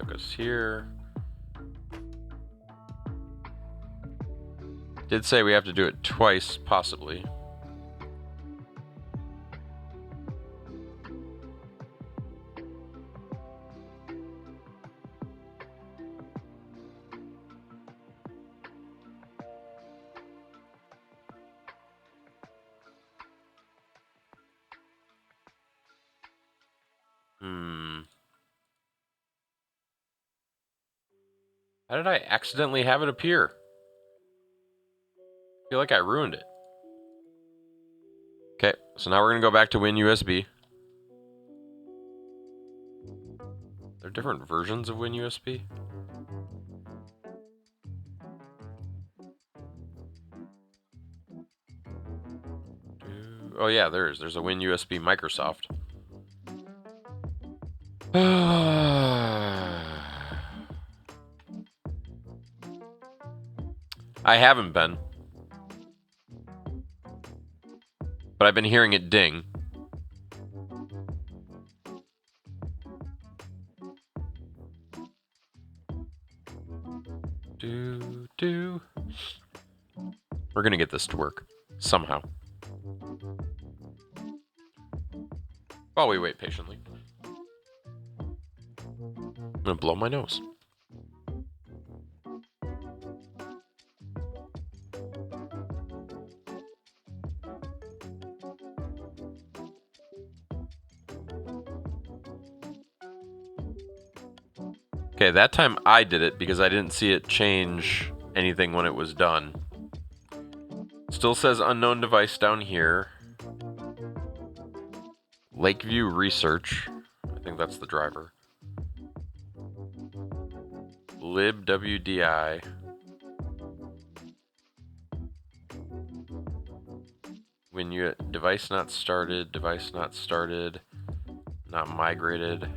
Took us here. Did say we have to do it twice, possibly. How did I accidentally have it appear? I feel like I ruined it. Okay, so now we're going to go back to WinUSB. There are different versions of WinUSB. Oh yeah, there's a WinUSB Microsoft. I haven't been. But I've been hearing it ding. We're gonna get this to work. Somehow. While we wait patiently. I'm gonna blow my nose. Okay, that time I did it because I didn't see it change anything when it was done. Still says unknown device down here. Lakeview Research. I think that's the driver. libwdi. When you device not started, not migrated.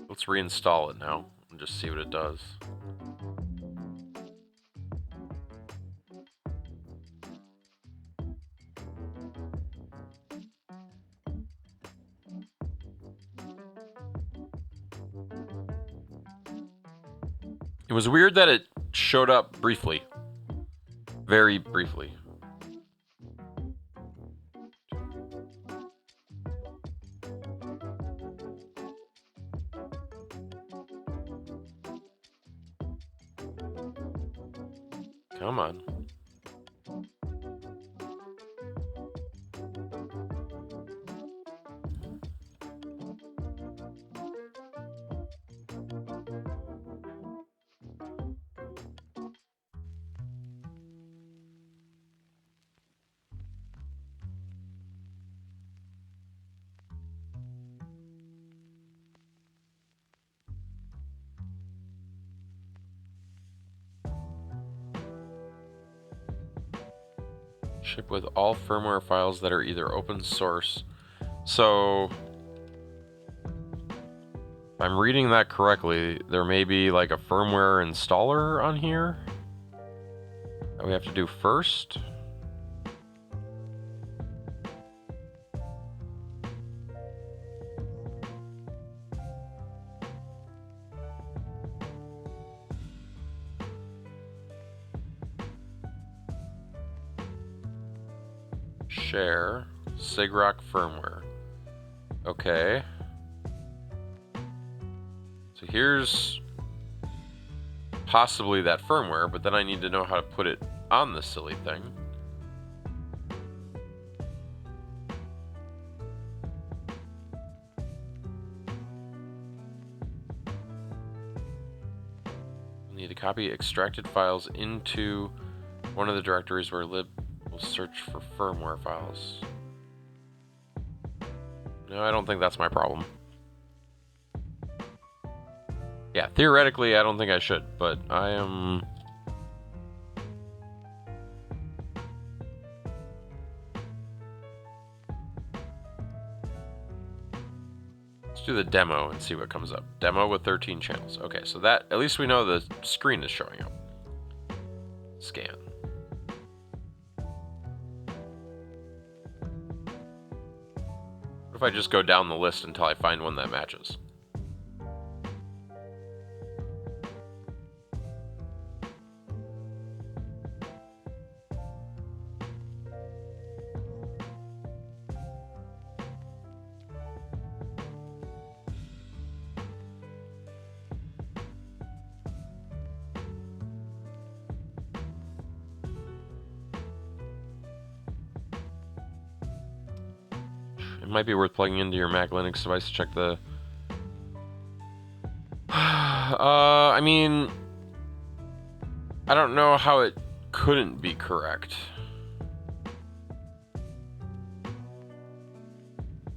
Let's reinstall it now and just see what it does. It was weird that it showed up briefly. Very briefly. Come on. Ship with all firmware files that are either open source. So, if I'm reading that correctly, there may be like a firmware installer on here that we have to do first. Share SIGROC firmware. Okay. So here's possibly that firmware, but then I need to know how to put it on this silly thing. Need to copy extracted files into one of the directories where lib will search for firmware files. No, I don't think that's my problem. Yeah, theoretically, I don't think I should, but I am... Let's do the demo and see what comes up. Demo with 13 channels. Okay, so that, at least we know the screen is showing up. Scan. What if I just go down the list until I find one that matches? It might be worth plugging into your Mac Linux device to check the... I mean... I don't know how it couldn't be correct.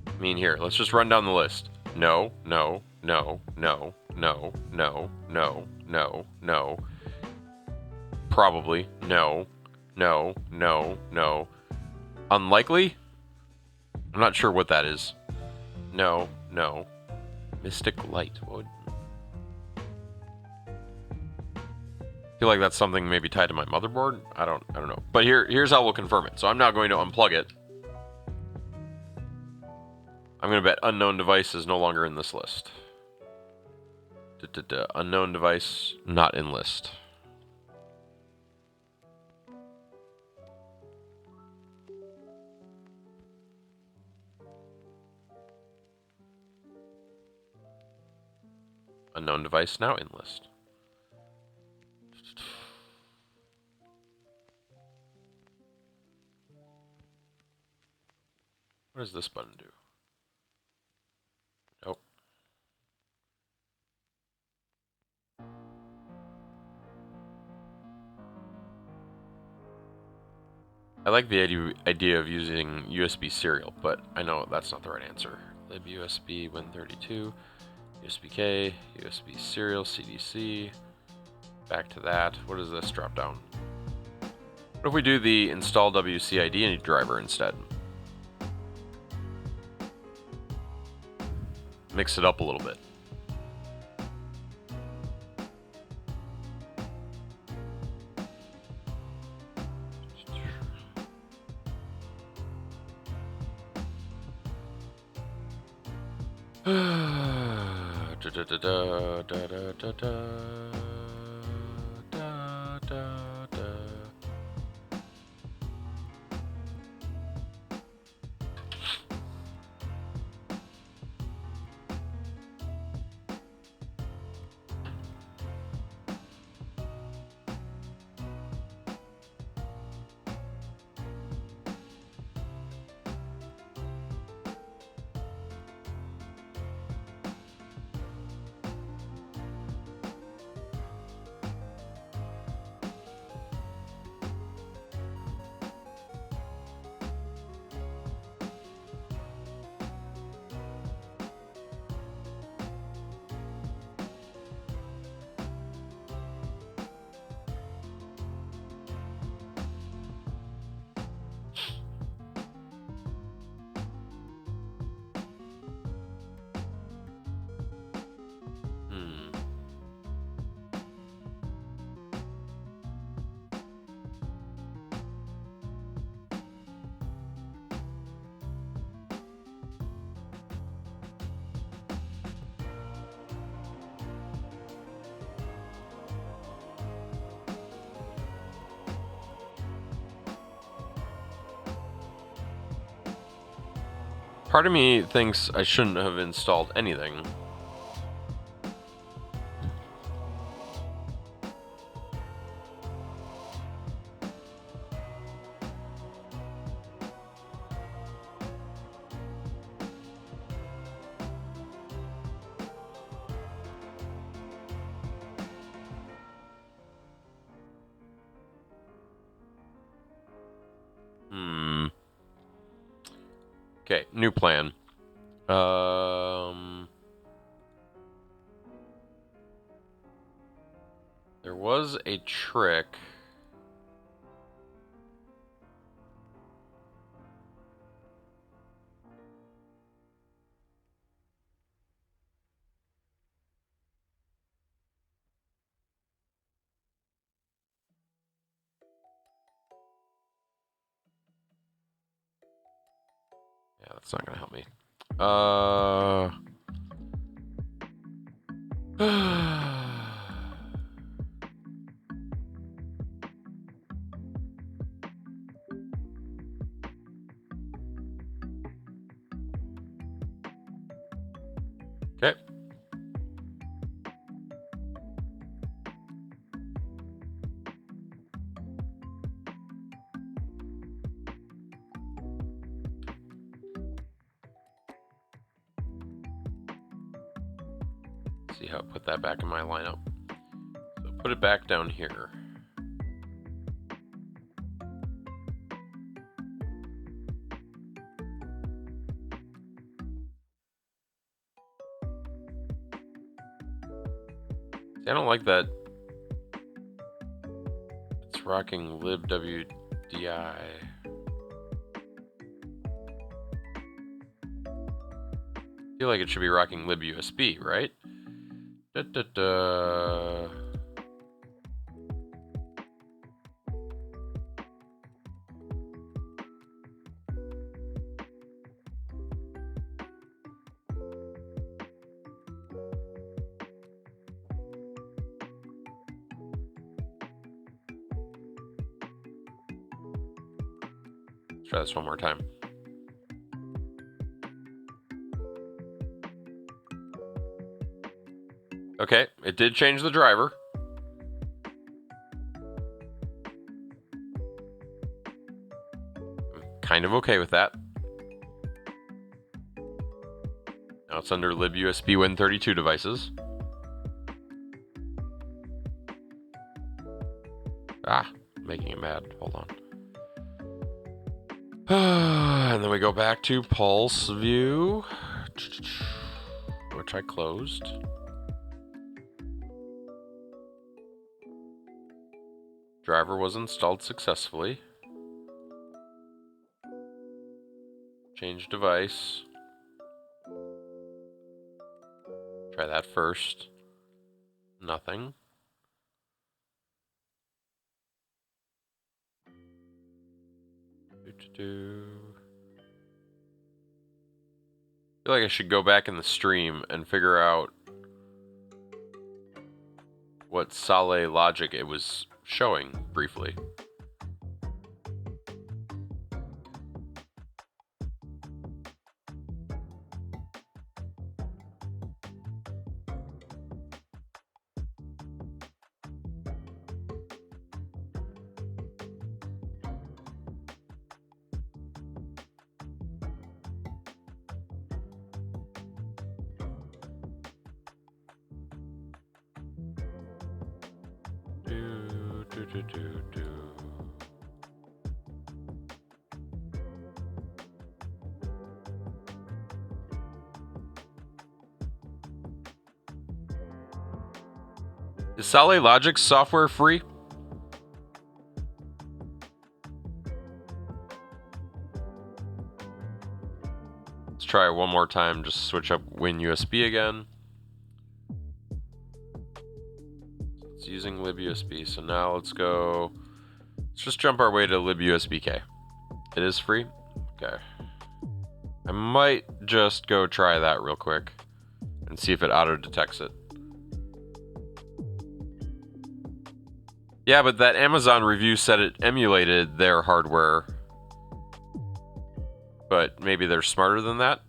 I mean, here, let's just run down the list. No, no, no, no, no, no, no, no, no. Probably. No, no, no, no. Unlikely? I'm not sure what that is. No, no. Mystic Light. What would... I feel like that's something maybe tied to my motherboard. I don't know. But here's how we'll confirm it. So I'm now going to unplug it. I'm going to bet unknown device is no longer in this list. Unknown device not in list. Unknown device now in list. What does this button do? Nope. I like the idea of using USB serial, but I know that's not the right answer. LibUSB Win32, USB-K, USB serial, CDC. Back to that. What does this drop down? What if we do the install WCID driver instead? Mix it up a little bit. Part of me thinks I shouldn't have installed anything. Okay, new plan. There was a trick. Yeah, that's not going to help me. Okay. See how I put that back in my lineup. So put it back down here. See, I don't like that. It's rocking libwdi. I feel like it should be rocking libusb, right? Da, da, da. Let's try this one more time. Okay, it did change the driver. I'm kind of okay with that. Now it's under libusb Win32 devices. Ah, making it mad. Hold on. And then we go back to Pulse View, which I closed. Driver was installed successfully. Change device. Try that first. Nothing. I feel like I should go back in the stream and figure out what Sale logic it was showing briefly. Is Sale Logic software free? Let's try it one more time. Just switch up WinUSB again. It's using libusb. So now let's go. Let's just jump our way to libusbk. It is free? Okay. I might just go try that real quick and see if it auto detects it. Yeah, but that Amazon review said it emulated their hardware. But maybe they're smarter than that?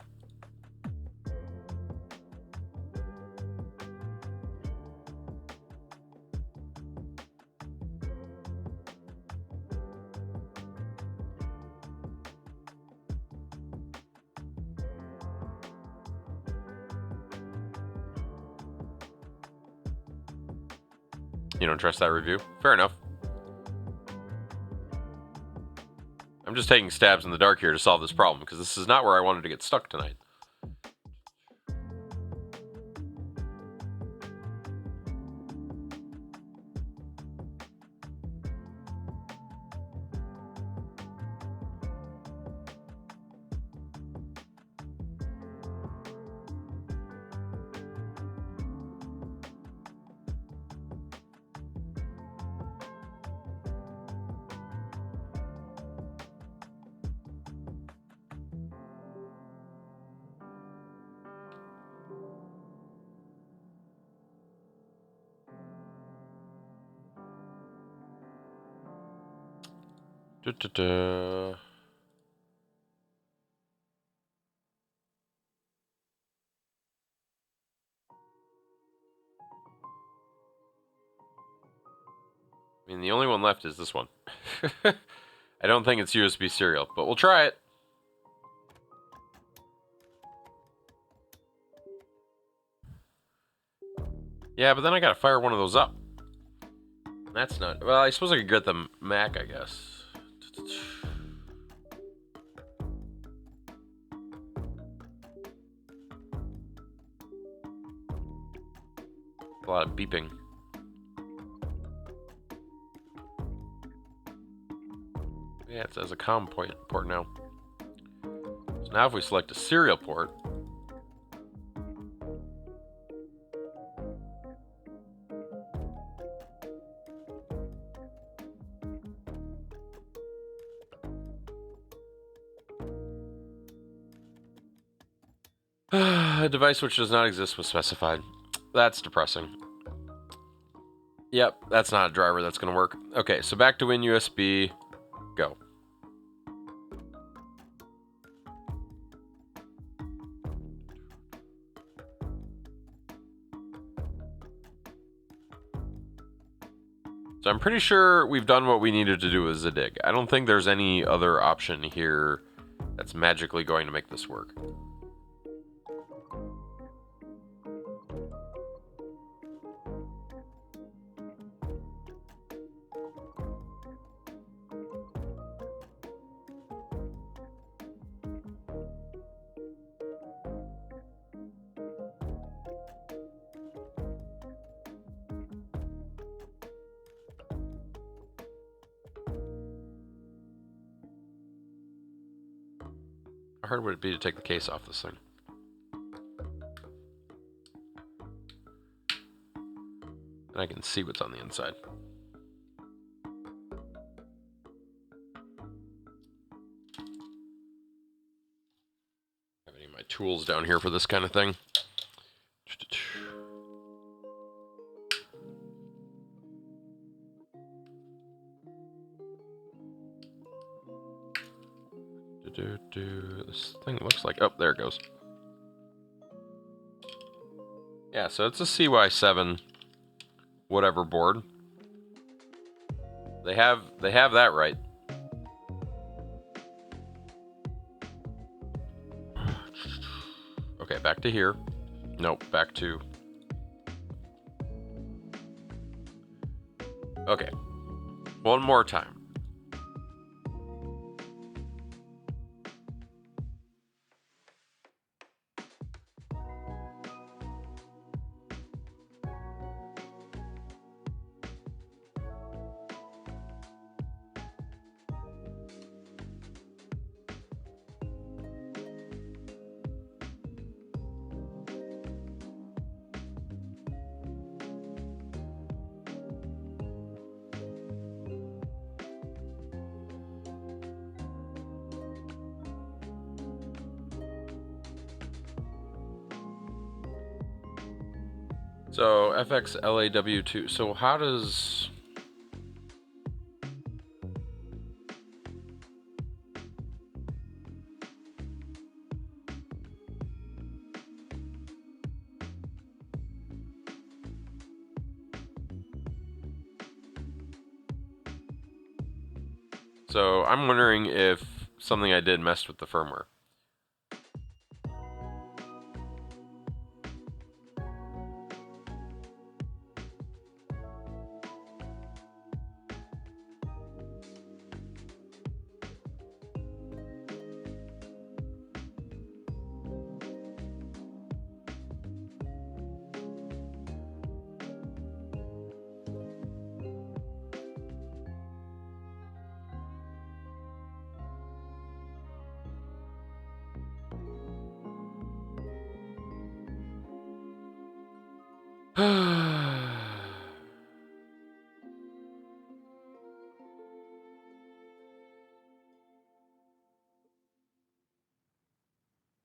You don't trust that review? Fair enough. I'm just taking stabs in the dark here to solve this problem, because this is not where I wanted to get stuck tonight. Da-da-da. I mean, the only one left is this one. I don't think it's USB serial, but we'll try it. Yeah, but then I gotta fire one of those up. That's not... Well, I suppose I could get the Mac, I guess. A lot of beeping. Yeah, it says a COM port now. So now if we select a serial port... A device which does not exist was specified. That's depressing. Yep, that's not a driver that's going to work. Okay, so back to WinUSB. Go. So I'm pretty sure we've done what we needed to do with Zadig. I don't think there's any other option here that's magically going to make this work. How hard would it be to take the case off this thing? And I can see what's on the inside. Have any of my tools down here for this kind of thing? This thing looks like... Oh, there it goes. Yeah, so it's a CY7 whatever board. They have that right. Okay, back to here. Nope, back to... Okay. One more time. So FXLAW2. So how does... So I'm wondering if something I did messed with the firmware.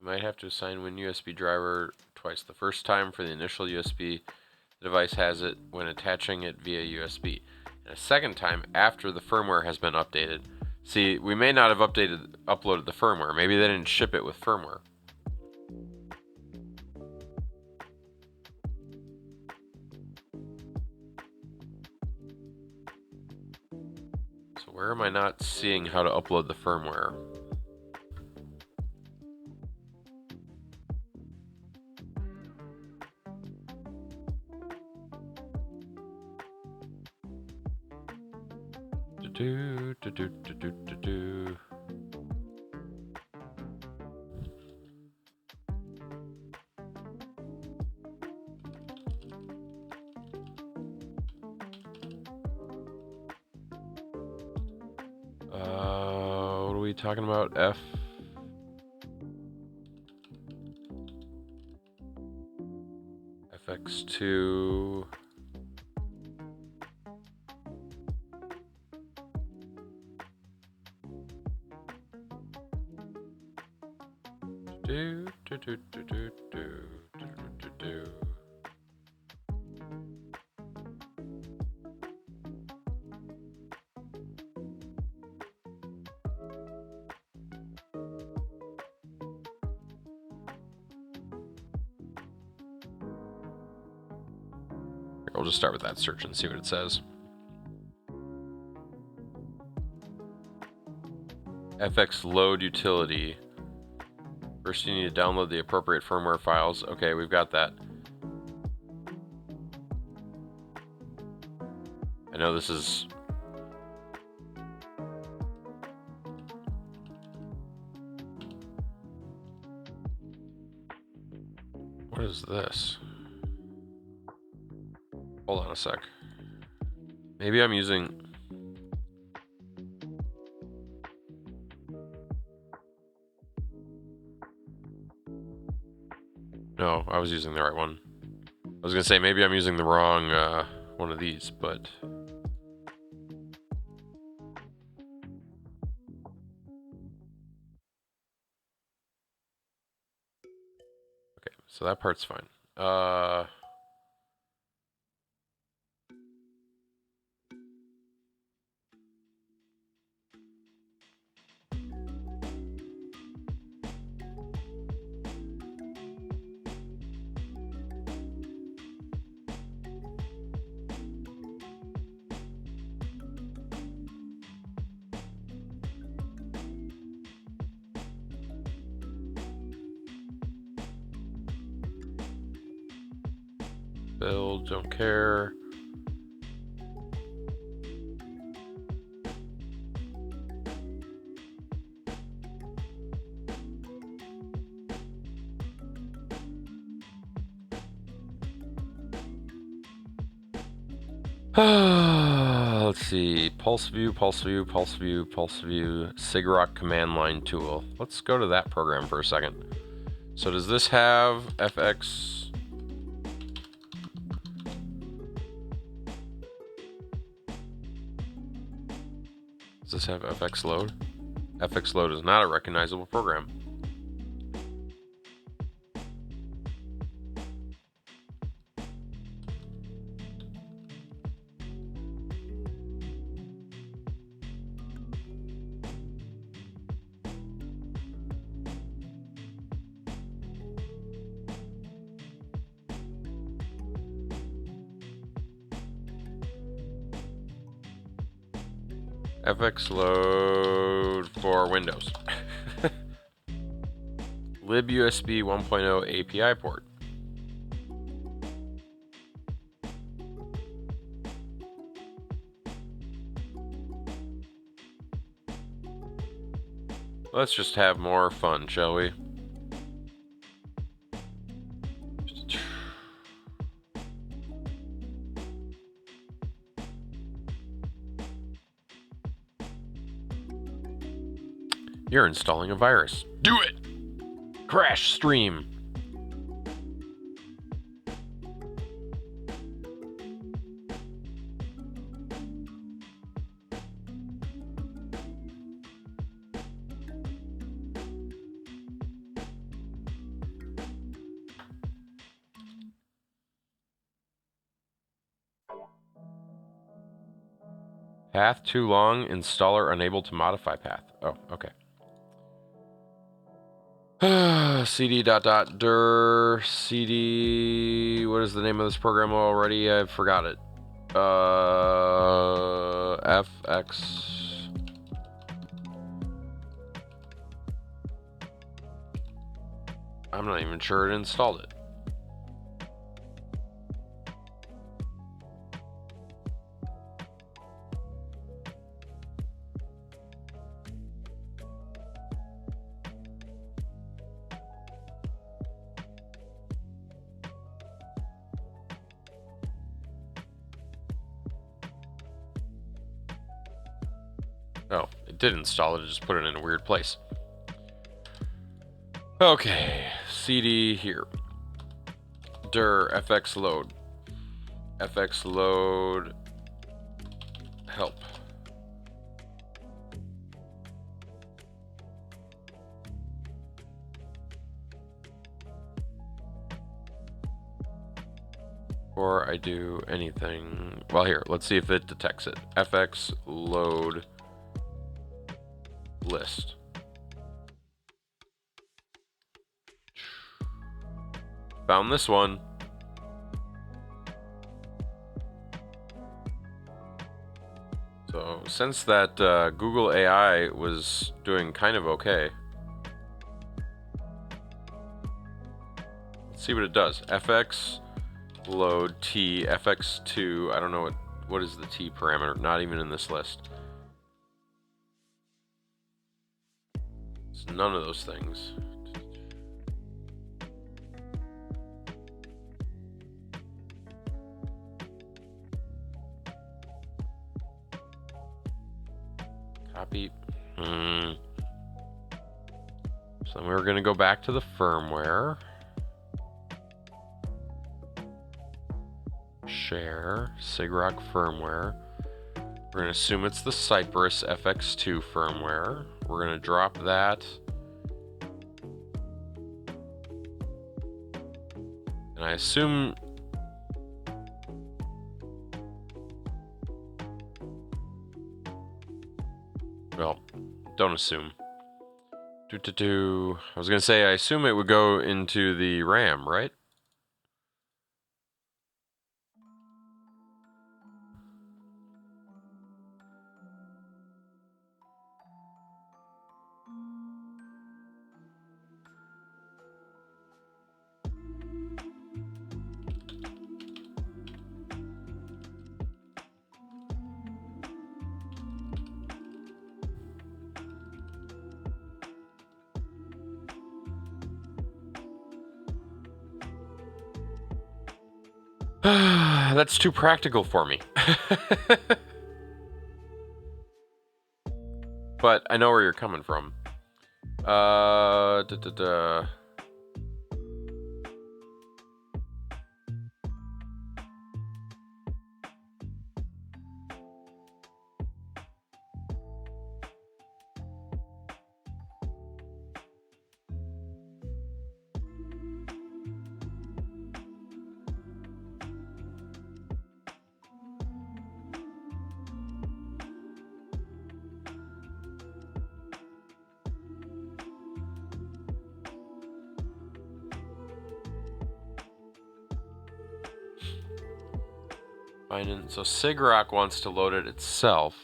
You might have to assign WinUSB driver twice. The first time for the initial USB, the device has it when attaching it via USB. And a second time after the firmware has been updated. See, we may not have uploaded the firmware. Maybe they didn't ship it with firmware. So where am I not seeing how to upload the firmware? Do. What are we talking about? FX2. Do. I'll just start with that search and see what it says. FX load utility. First, you need to download the appropriate firmware files. Okay, we've got that. I know this is... What is this? Hold on a sec. Maybe I'm using... No, I was using the right one. I was gonna say maybe I'm using the wrong one of these, but... Okay, so that part's fine. Build, don't care. Let's see. Pulse view, SIGROC command line tool. Let's go to that program for a second. So does this have FX? Does this have FX load? FX load is not a recognizable program. FX load for Windows. libUSB 1.0 API port. Let's just have more fun, shall we? You're installing a virus. Do it! Crash stream. Path too long. Installer unable to modify path. Oh, okay. cd ... cd. What is the name of this program already? I forgot it. FX. I'm not even sure it installed it. Oh, it did install it, it just put it in a weird place. Okay, CD here. Dir FX load. FX load help. Before I do anything, well, here, let's see if it detects it. FX load list. Found this one. So since that Google AI was doing kind of okay, let's see what it does. FX load T FX2. I don't know what is the T parameter. Not even in this list. It's none of those things. Copy. So then we're going to go back to the firmware. Share, SIGROC firmware. We're going to assume it's the Cypress FX2 firmware. We're going to drop that. And I assume... Well, don't assume. I was going to say, I assume it would go into the RAM, right? That's too practical for me. But I know where you're coming from. So SIGROC wants to load it itself.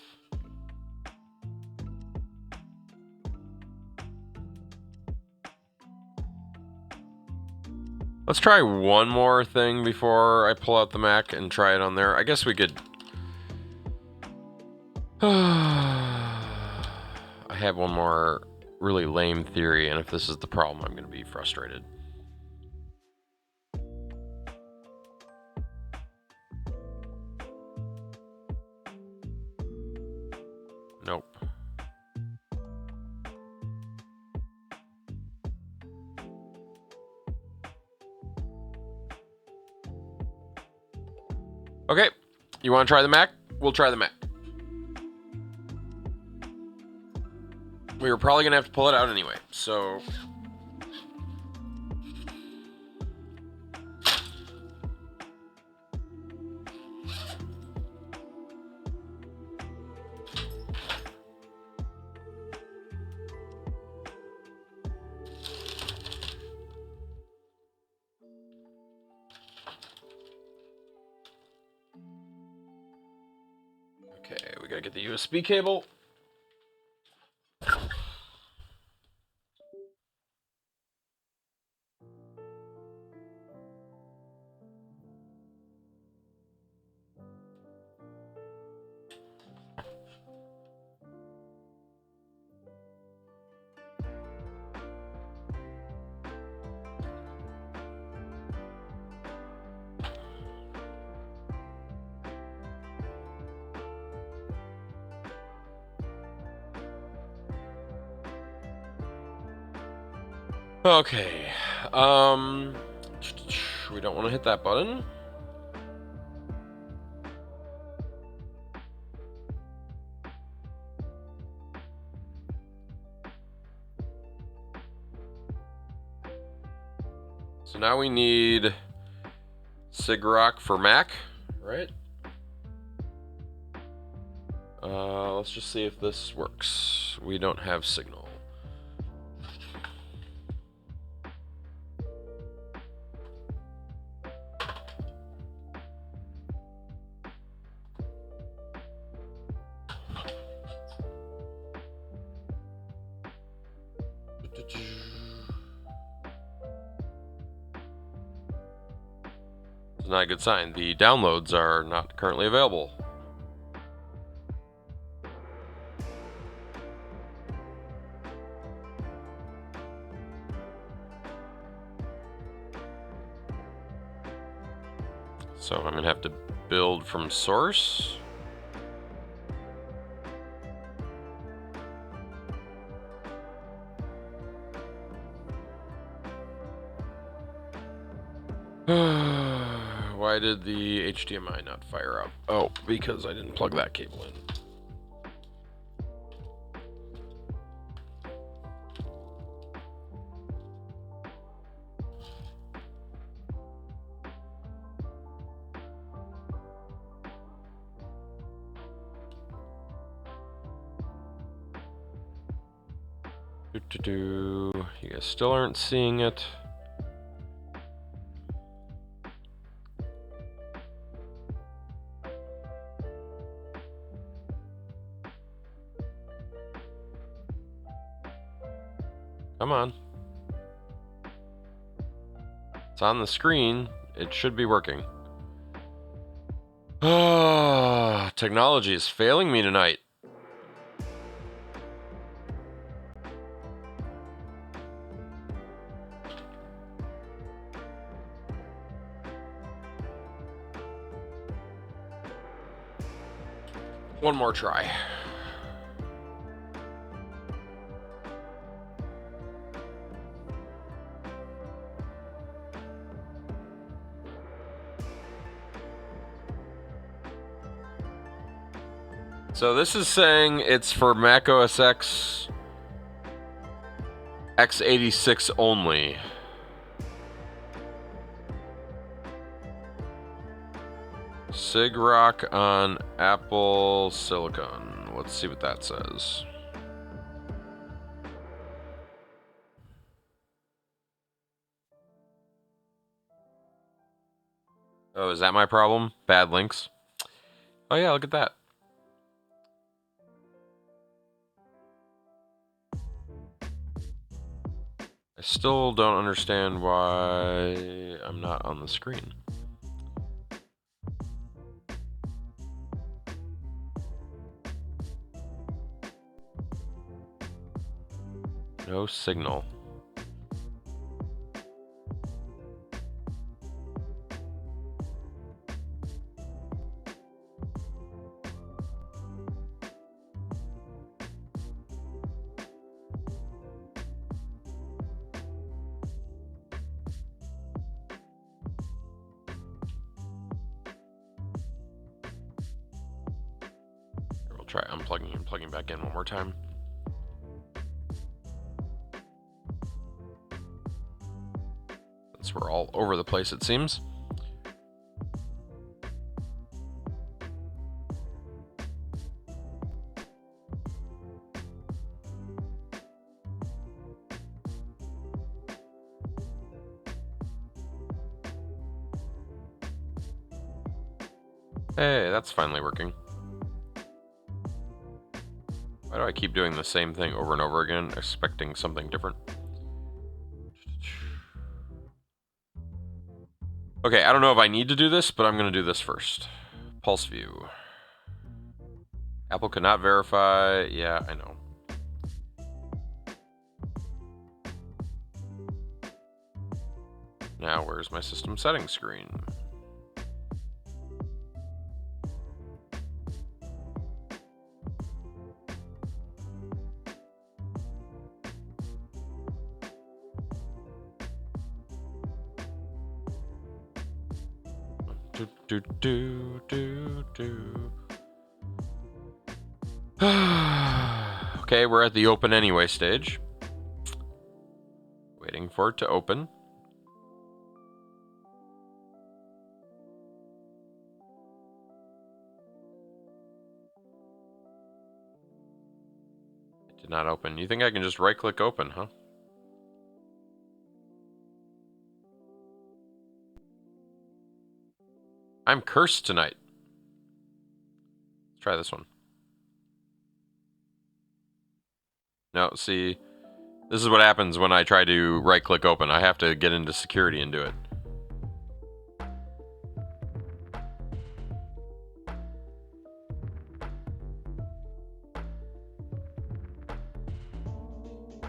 Let's try one more thing before I pull out the Mac and try it on there. I guess we could... I have one more really lame theory, and if this is the problem, I'm going to be frustrated. Nope. Okay, you want to try the Mac? We'll try the Mac. We were probably going to have to pull it out anyway, so... gotta get the USB cable. Okay, we don't want to hit that button. So now we need SIGROC for Mac, right? Let's just see if this works. We don't have signal. It's not a good sign. The downloads are not currently available. So I'm gonna have to build from source. Why did the HDMI not fire up? Oh, because I didn't plug that cable in. You guys still aren't seeing it. Come on. It's on the screen. It should be working. Ah, technology is failing me tonight. One more try. So this is saying it's for Mac OS X x86 only. SIGROC on Apple Silicon. Let's see what that says. Oh, is that my problem? Bad links. Oh yeah, look at that. I still don't understand why I'm not on the screen. No signal. We'll try unplugging and plugging back in one more time. Since we're all over the place, it seems. Hey, that's finally working. do I keep doing the same thing over and over again, expecting something different? Okay, I don't know if I need to do this, but I'm going to do this first. Pulse view. Apple cannot verify. Yeah, I know. Now, where's my system settings screen? Okay, we're at the open anyway stage. Waiting for it to open. It did not open. You think I can just right-click open, huh? I'm cursed tonight. Let's try this one. No, see, this is what happens when I try to right-click open. I have to get into security and do it.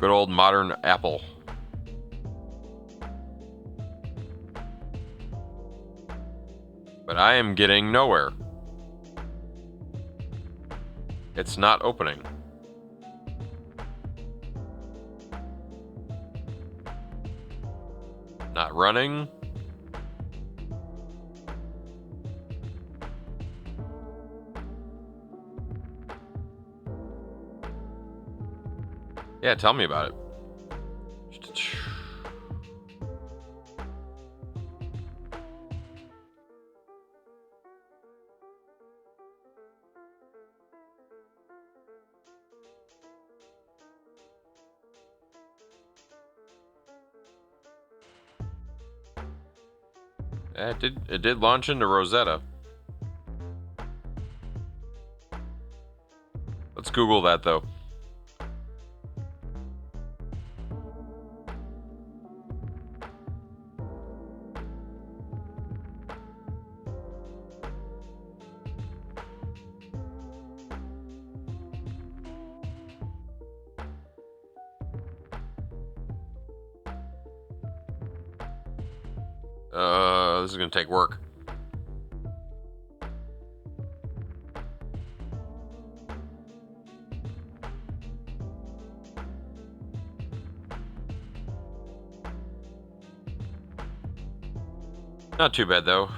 Good old modern Apple. But I am getting nowhere. It's not opening. Not running. Yeah, tell me about it. It did launch into Rosetta. Let's Google that though. This is gonna take work. Not too bad though.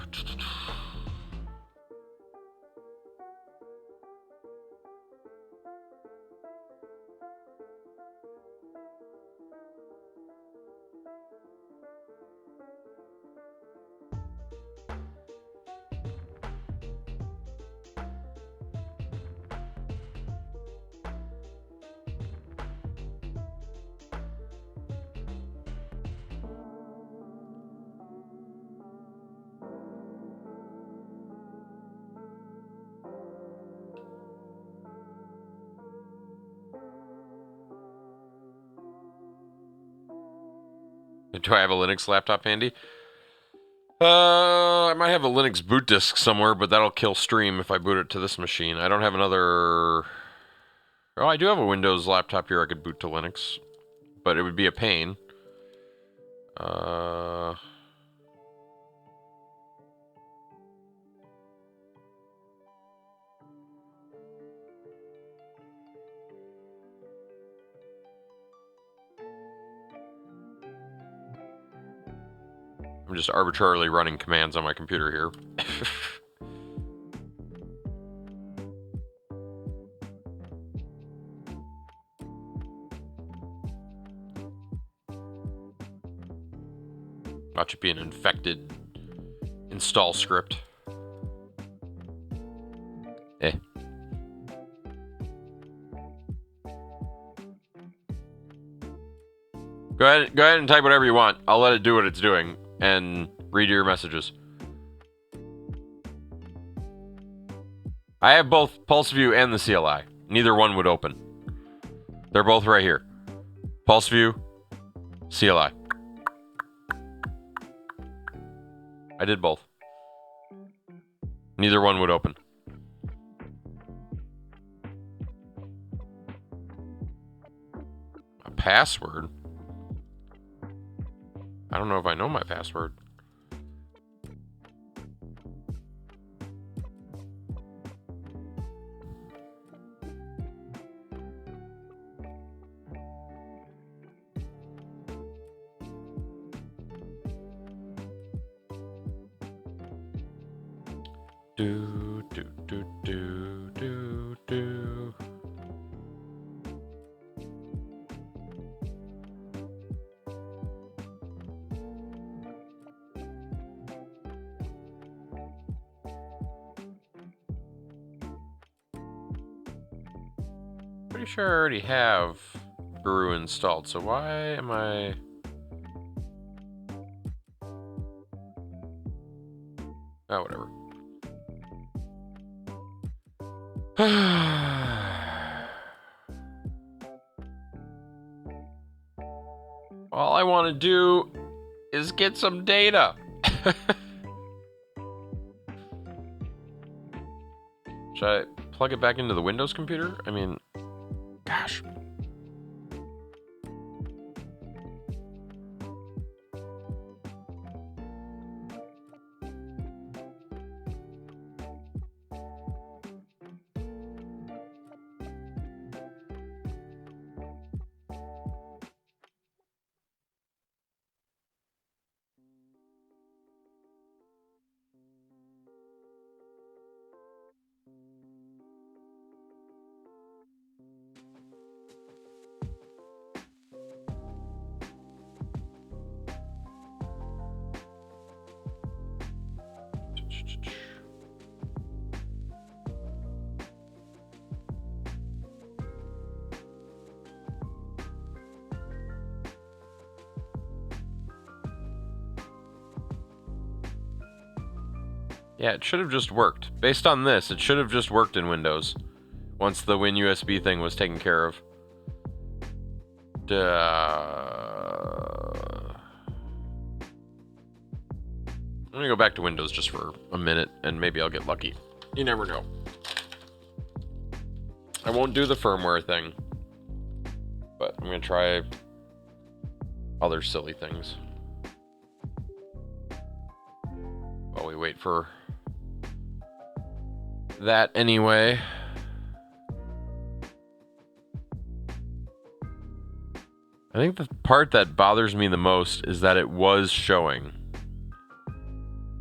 Do I have a Linux laptop handy? I might have a Linux boot disk somewhere, but that'll kill stream if I boot it to this machine. I don't have another... Oh, I do have a Windows laptop here I could boot to Linux, but it would be a pain. I'm just arbitrarily running commands on my computer here. Watch it be an infected install script. Eh. Go ahead and type whatever you want. I'll let it do what it's doing and read your messages. I have both Pulse View and the CLI. Neither one would open. They're both right here. Pulse view, CLI. I did both. Neither one would open. A password? I don't know if I know my password. Do, do, do, do, do, do. Pretty sure I already have Brew installed, so why am I... Oh, whatever. All I want to do is get some data. Should I plug it back into the Windows computer? I mean, gosh. Yeah, it should have just worked. Based on this, it should have just worked in Windows once the WinUSB thing was taken care of. I'm gonna go back to Windows just for a minute, and maybe I'll get lucky. You never know. I won't do the firmware thing, but I'm gonna try other silly things while we wait for that anyway. I think the part that bothers me the most is that it was showing.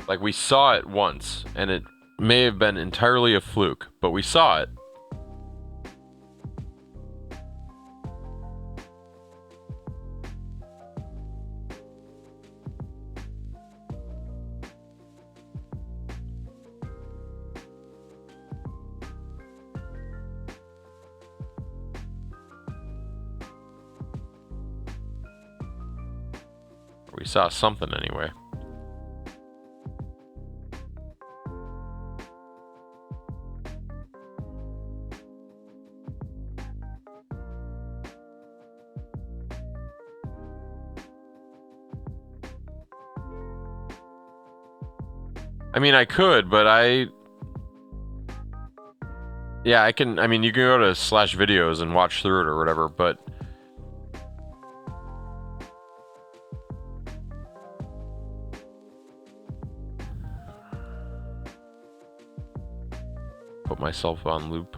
Like, we saw it once, and it may have been entirely a fluke, but we saw it. We saw something anyway. I mean, I could, but yeah, I can. I mean, you can go to /videos and watch through it or whatever, but put myself on loop.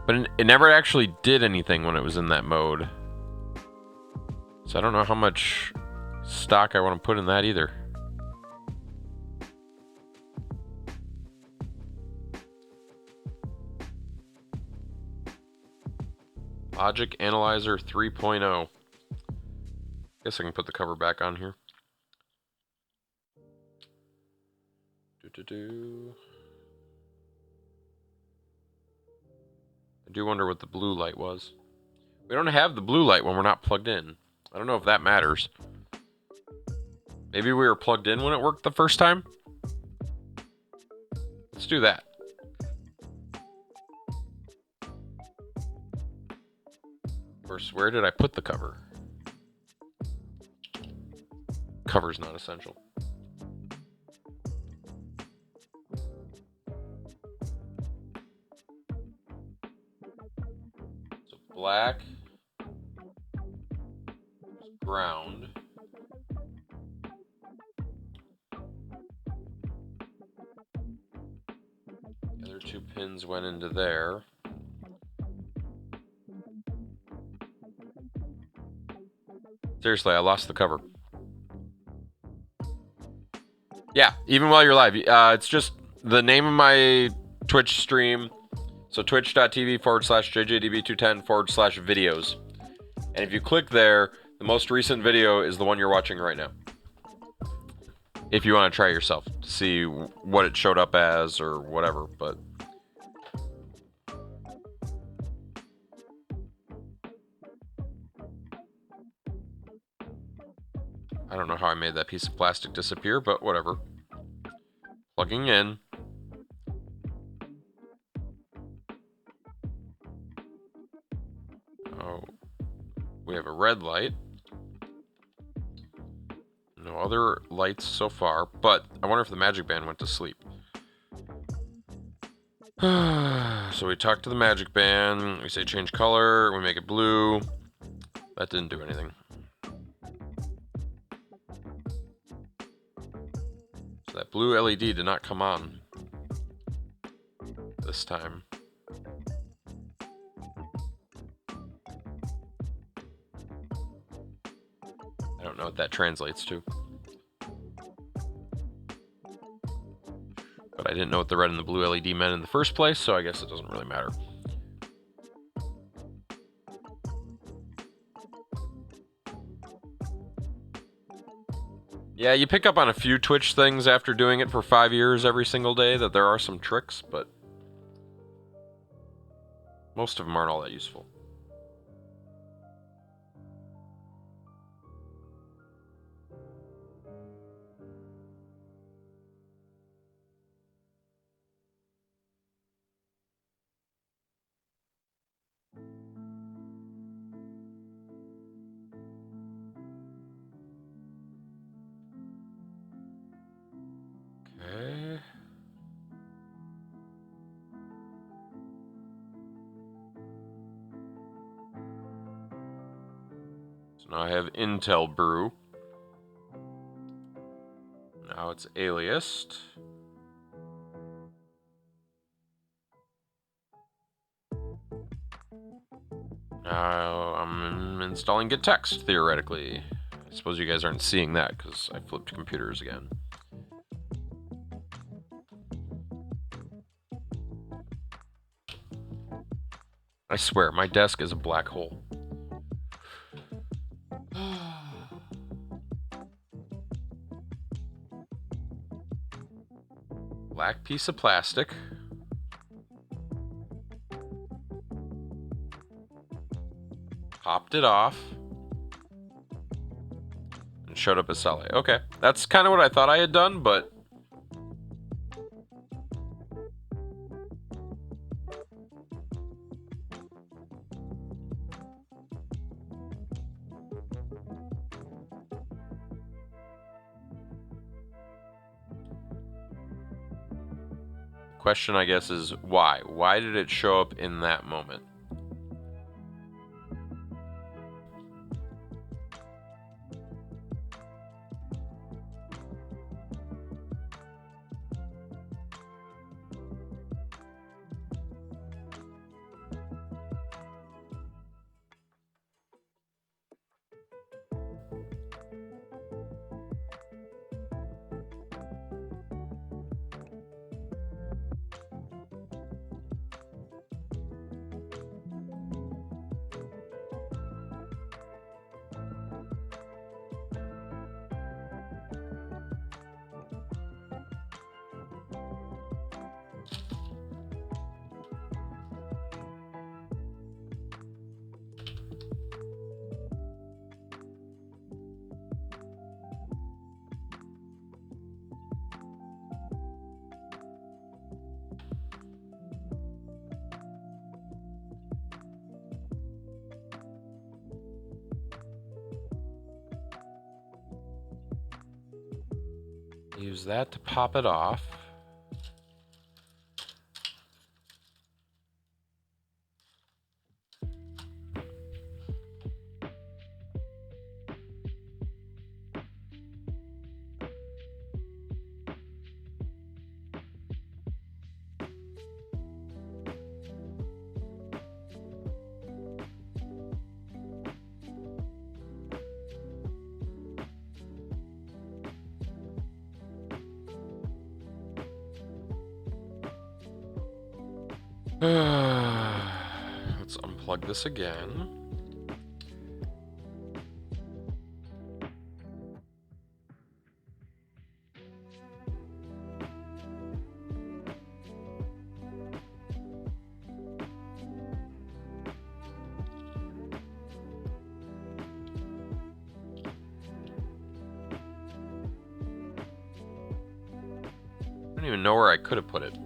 But it never actually did anything when it was in that mode. So I don't know how much stock I want to put in that either. Logic Analyzer 3.0. Guess I can put the cover back on here. I do wonder what the blue light was. We don't have the blue light when we're not plugged in. I don't know if that matters. Maybe we were plugged in when it worked the first time? Let's do that. Of course, where did I put the cover? Cover's not essential. So black, ground. The other two pins went into there. Seriously, I lost the cover. Yeah, even while you're live. It's just the name of my Twitch stream. So twitch.tv/JJDB210/videos. And if you click there, the most recent video is the one you're watching right now. If you want to try yourself to see what it showed up as or whatever, but... I don't know how I made that piece of plastic disappear, but whatever. Plugging in. Oh, we have a red light. No other lights so far, but I wonder if the magic band went to sleep. So we talk to the magic band, we say change color, we make it blue. That didn't do anything. So that blue LED did not come on this time. I don't know what that translates to. But I didn't know what the red and the blue LED meant in the first place, so I guess it doesn't really matter. Yeah, you pick up on a few Twitch things after doing it for 5 years every single day, that there are some tricks, but most of them aren't all that useful. Okay. So now I have Intel Brew. Now it's aliased. Now I'm installing Get Text, theoretically. I suppose you guys aren't seeing that because I flipped computers again. I swear, my desk is a black hole. Black piece of plastic. Popped it off. And showed up as solid. Okay, that's kind of what I thought I had done, but... question, I guess, is why? Why did it show up in that moment? use that to pop it off. Let's unplug this again. I don't even know where I could have put it.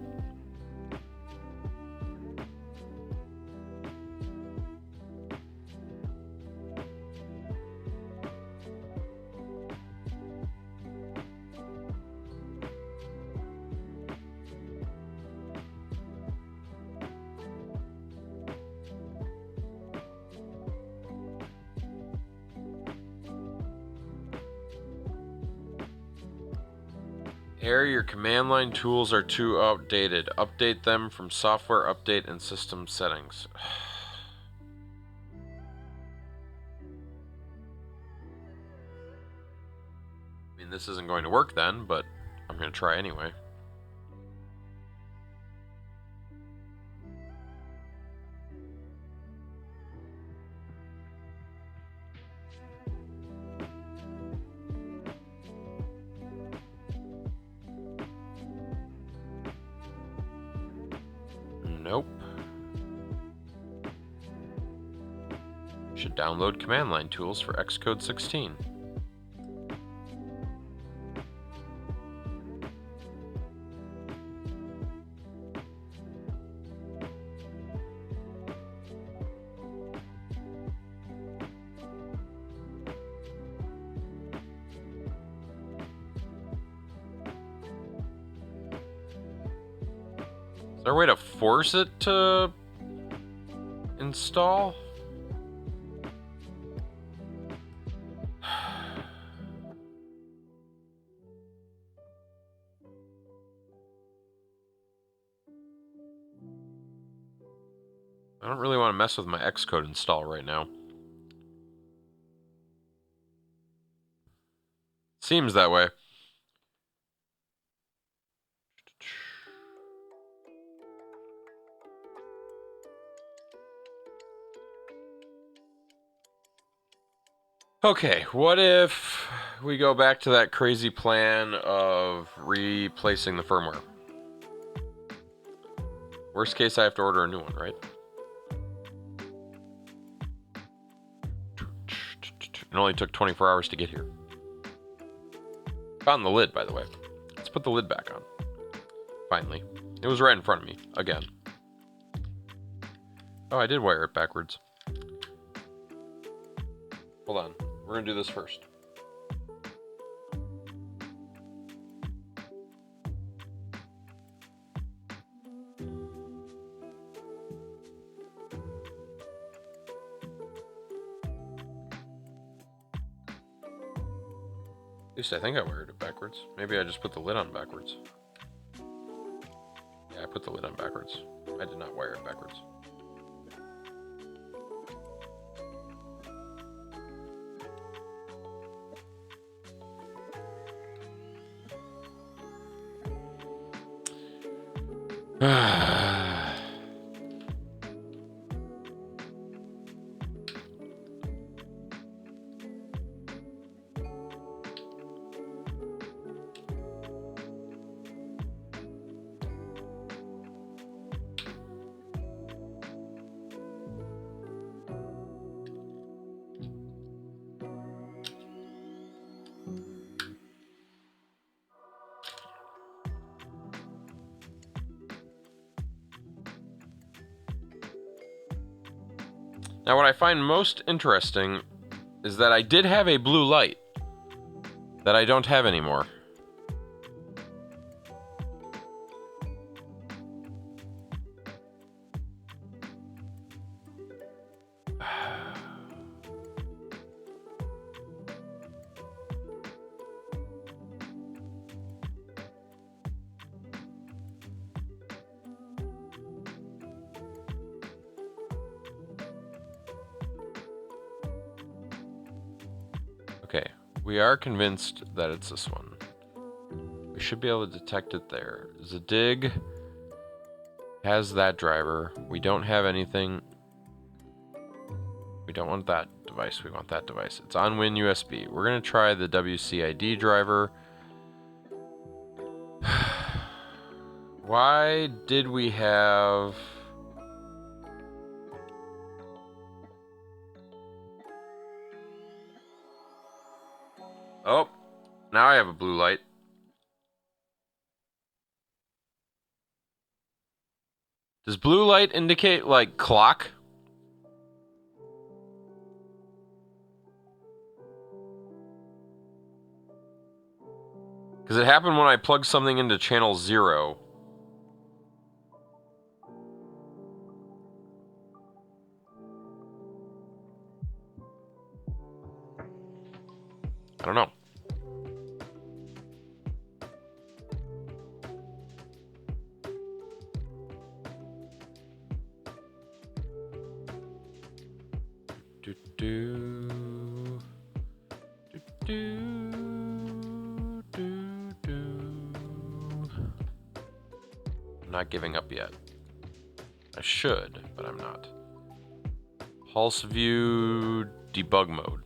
Your command line tools are too outdated. Update them from software update and system settings. I mean, this isn't going to work then, but I'm going to try anyway. Nope. Should download command line tools for Xcode 16. Is there a way to force it to install? I don't really want to mess with my Xcode install right now. Seems that way. Okay, what if we go back to that crazy plan of replacing the firmware? Worst case, I have to order a new one, right? It only took 24 hours to get here. Found the lid, by the way. Let's put the lid back on. Finally. It was right in front of me, again. Oh, I did wire it backwards. Hold on. We're gonna do this first. At least I think I wired it backwards. Maybe I just put the lid on backwards. Yeah, I put the lid on backwards. I did not wire it backwards. Now, what I find most interesting is that I did have a blue light that I don't have anymore. Okay, we are convinced that it's this one. We should be able to detect it there. Zadig has that driver. We don't have anything. We don't want that device. We want that device. It's on Win USB. We're going to try the WCID driver. Why did we have... Oh, now I have a blue light. Does blue light indicate, like, clock? Because it happened when I plugged something into channel 0. I don't know. Do do do do do do. I'm not giving up yet. I should, but I'm not. Pulse view debug mode.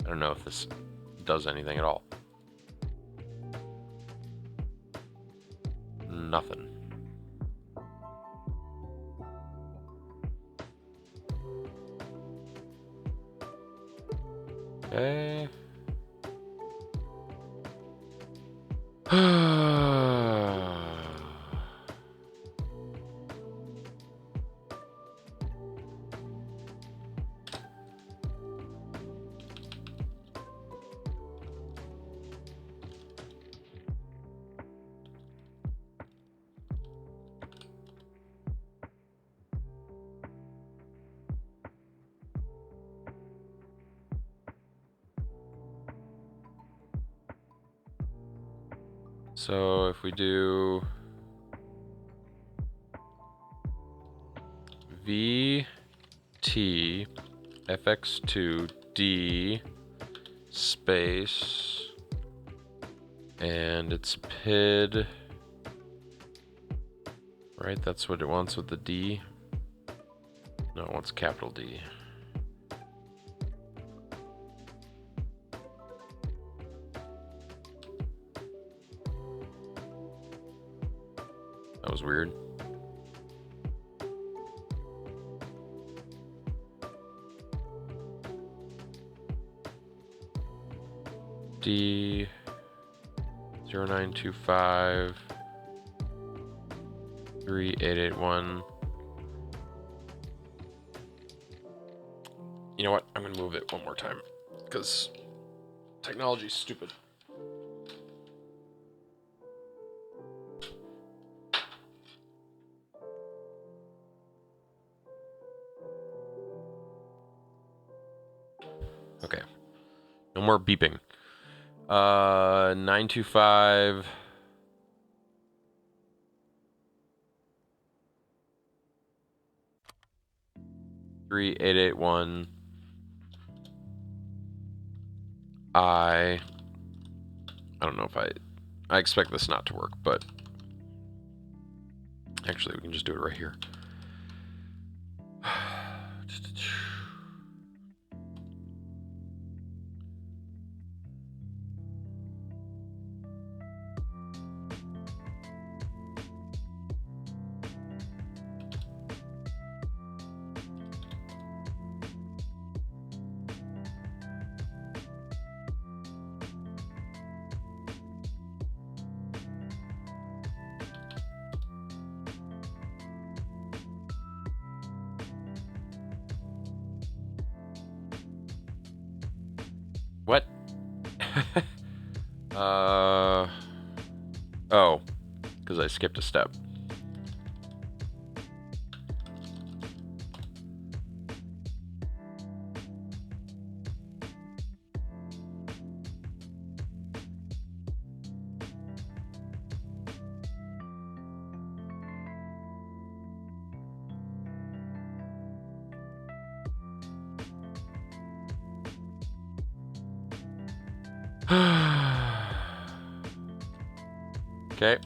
I don't know if this does anything at all. Nothing. Okay. So if we do VT FX2D space and it's PID, right? That's what it wants with the D. No, it wants capital D. That was weird. D 0925 3881. You know what? I'm gonna move it one more time because technology's stupid. Okay. No more beeping. 925 3881 I don't know if I expect this not to work, but actually we can just do it right here. What? Oh, because I skipped a step. Okay,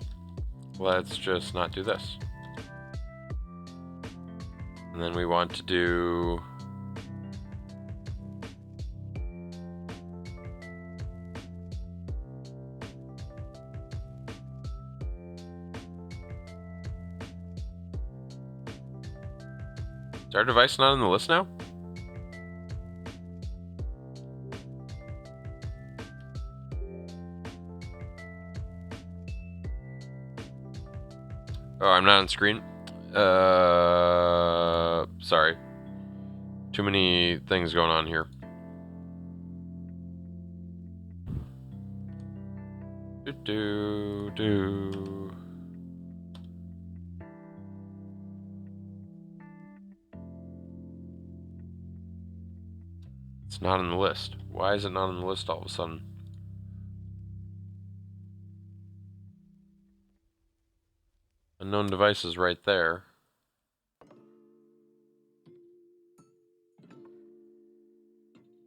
let's just not do this. And then we want to do... Is our device not on the list now? Oh, I'm not on screen. Sorry. Too many things going on here. Do. It's not on the list. Why is it not on the list all of a sudden? Unknown devices right there.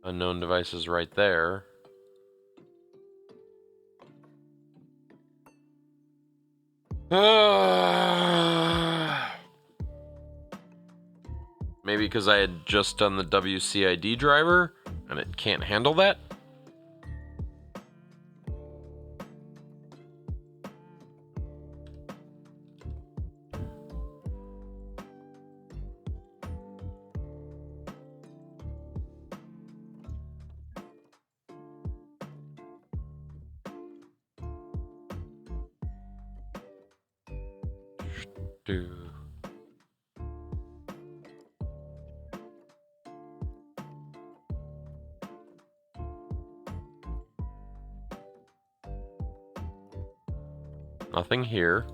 Unknown devices right there. Maybe because I had just done the WCID driver and it can't handle that? Do. Nothing here.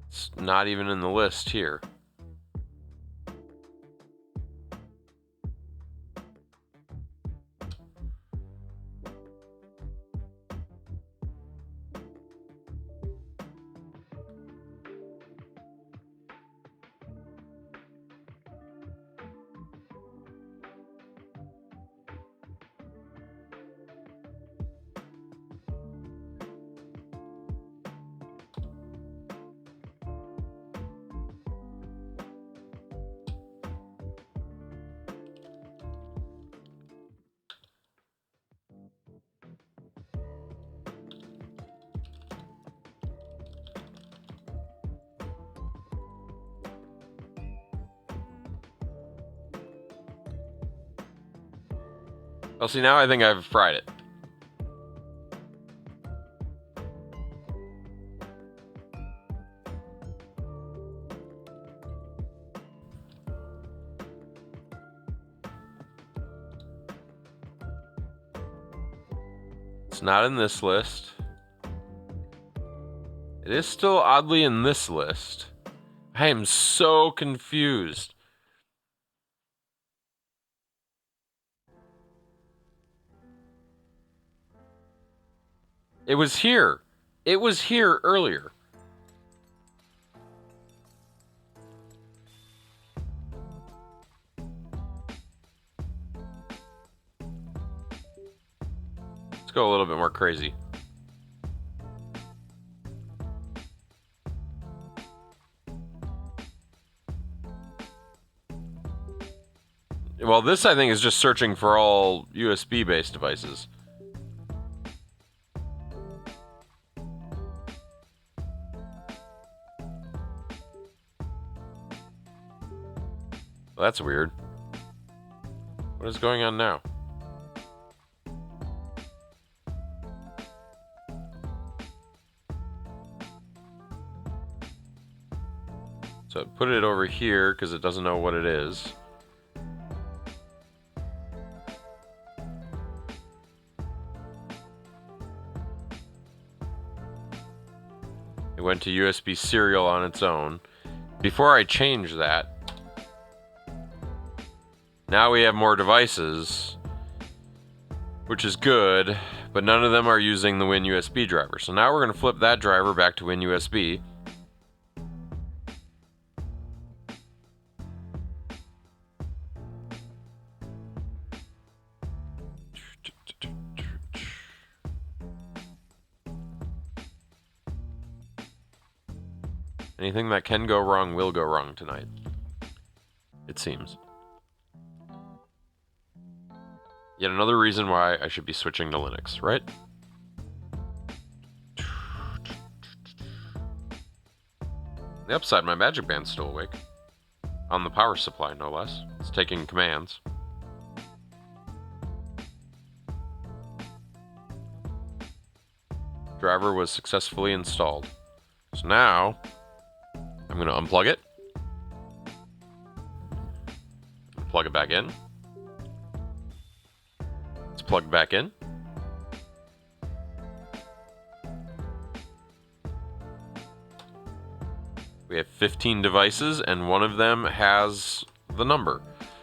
It's not even in the list here. Well, see, now I think I've fried it. It's not in this list. It is still oddly in this list. I am so confused. It was here. It was here earlier. Let's go a little bit more crazy. Well, this I think is just searching for all USB-based devices. Well, that's weird. What is going on now? So put it over here because it doesn't know what it is. It went to USB serial on its own. Before I change that, now we have more devices, which is good, but none of them are using the WinUSB driver. So now we're going to flip that driver back to WinUSB. Anything that can go wrong will go wrong tonight. It seems. Yet another reason why I should be switching to Linux, right? The upside, my magic band's still awake. On the power supply, no less. It's taking commands. Driver was successfully installed. So now, I'm going to unplug it. Plug it back in. It's plugged back in. We have 15 devices, and one of them has the number.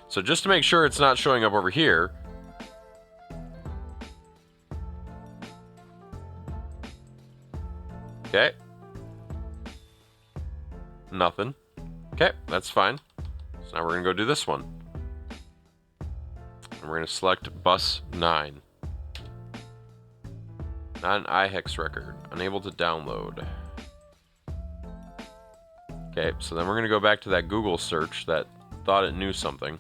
So just to make sure it's not showing up over here, okay. Nothing. Okay, that's fine. So now we're going to go do this one. And we're going to select bus 9. Not an iHex record. Unable to download. Okay, so then we're going to go back to that Google search that thought it knew something.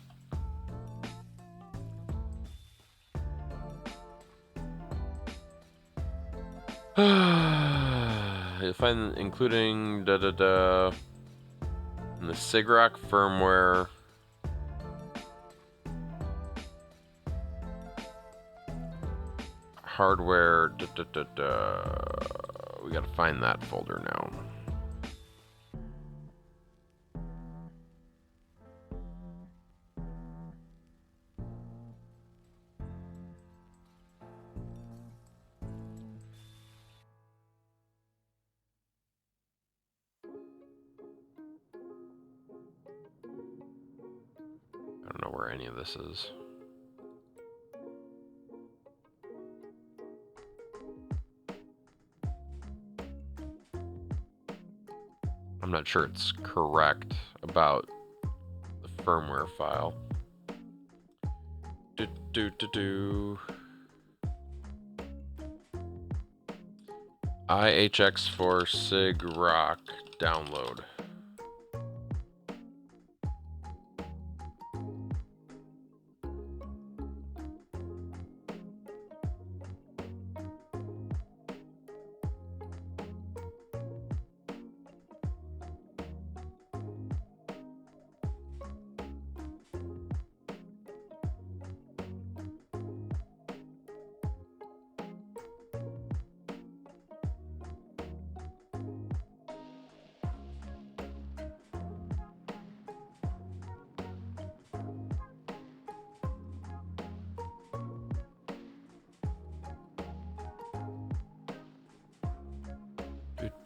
If I'm including in the SIGROC firmware. Hardware. We got to find that folder now. I don't know where any of this is. I'm not sure it's correct about the firmware file. IHX for SIGROC download.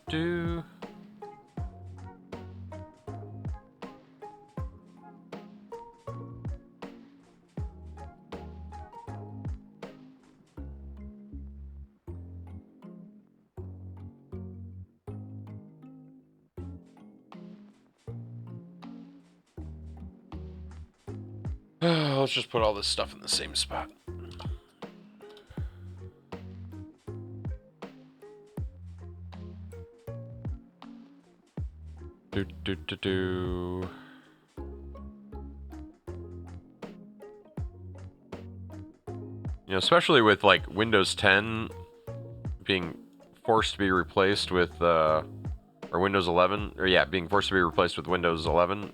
Do. Let's just put all this stuff in the same spot. Do. You know, especially with like Windows 10 being forced to be replaced with, or Windows 11, or yeah, being forced to be replaced with Windows 11.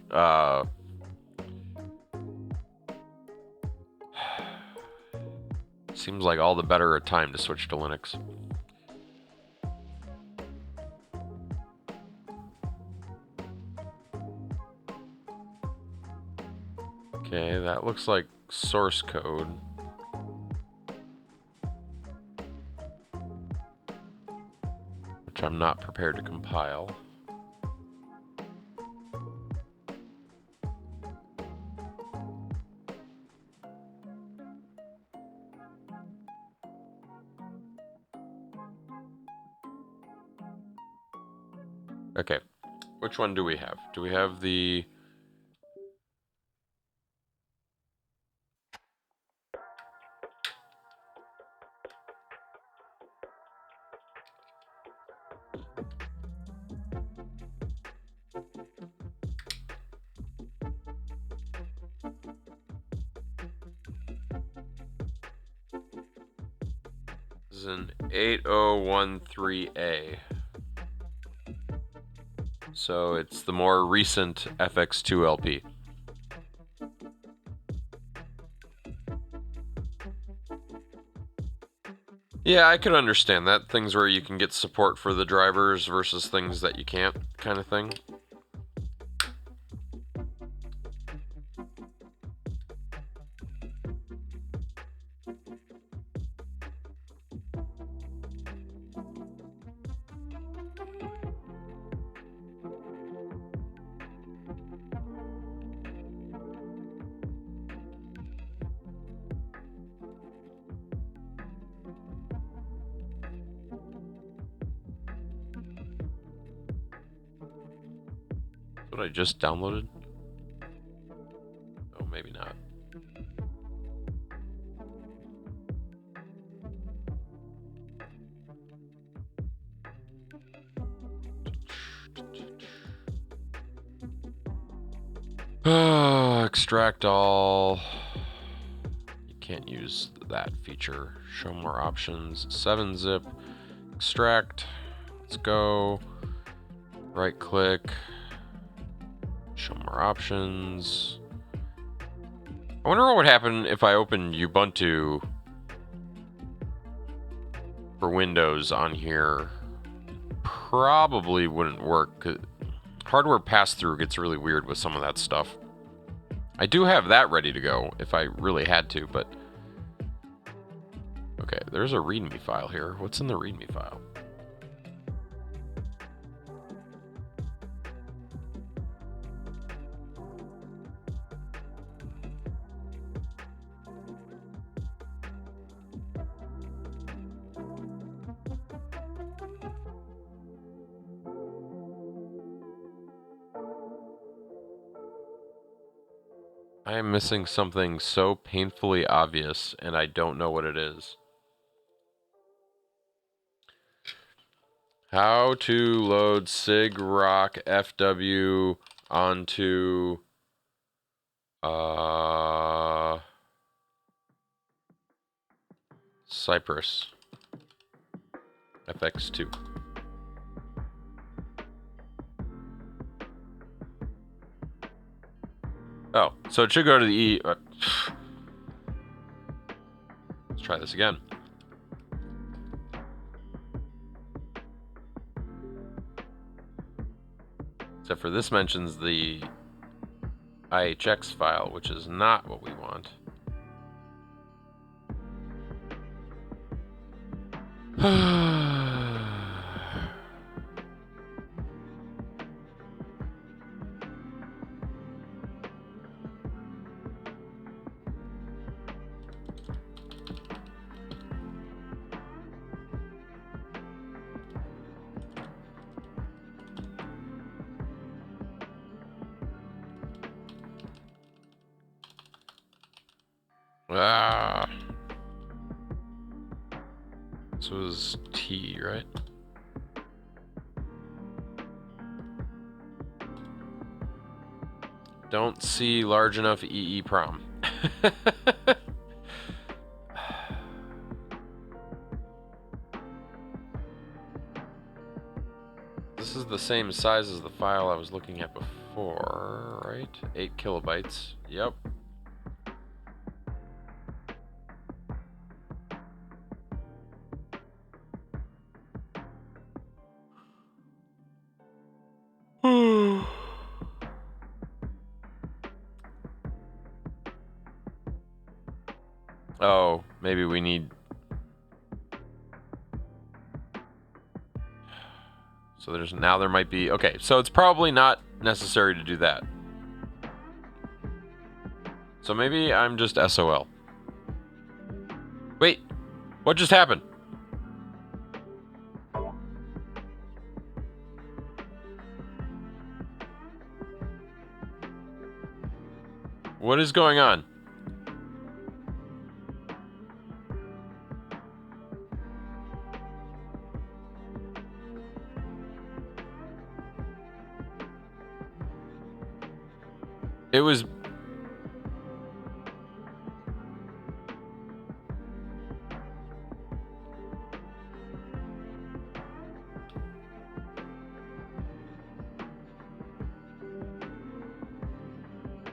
Seems like all the better a time to switch to Linux. Okay, that looks like source code. Which I'm not prepared to compile. Okay, which one do we have? Do we have the... This is an 8013A. So it's the more recent FX2 LP. Yeah, I could understand that. Things where you can get support for the drivers versus things that you can't, kind of thing. What I just downloaded? Oh, maybe not. Extract all. You can't use that feature. Show more options. 7-zip. Extract. Let's go. Right click. Show more options. I wonder what would happen if I opened Ubuntu for Windows on here. Probably wouldn't work. Hardware pass-through gets really weird with some of that stuff. I do have that ready to go if I really had to, but... Okay, there's a README file here. What's in the README file? I am missing something so painfully obvious, and I don't know what it is. How to load SIG-ROC FW onto Cypress FX2. Oh, so it should go to the E. Let's try this again. Except for this mentions the IHX file, which is not what we want. This was T, right? Don't see large enough EEPROM. This is the same size as the file I was looking at before, right? 8 kilobytes. Yep. Oh, maybe we need... So there might be... Okay, so it's probably not necessary to do that. So maybe I'm just SOL. Wait, what just happened? What is going on? It was...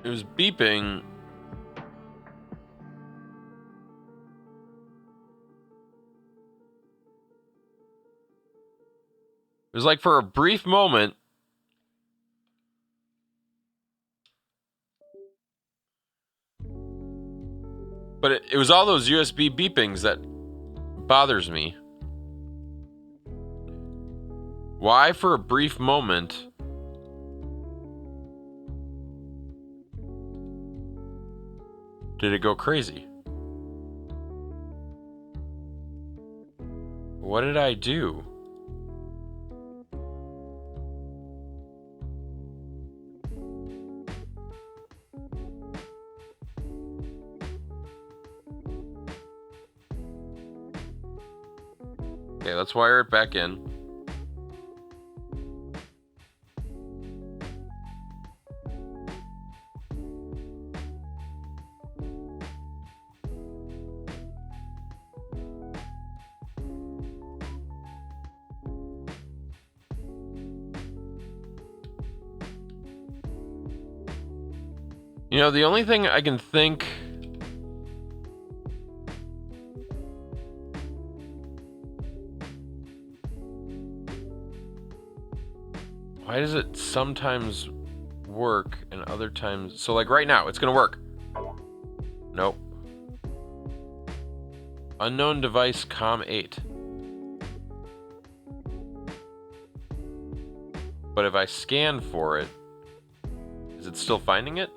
It was beeping. It was like for a brief moment. But it was all those USB beepings that bothers me. Why for a brief moment did it go crazy? What did I do? Okay, let's wire it back in. You know, the only thing I can think... Why does it sometimes work and other times... So, like, right now, it's gonna work. Nope. Unknown device COM8. But if I scan for it, is it still finding it?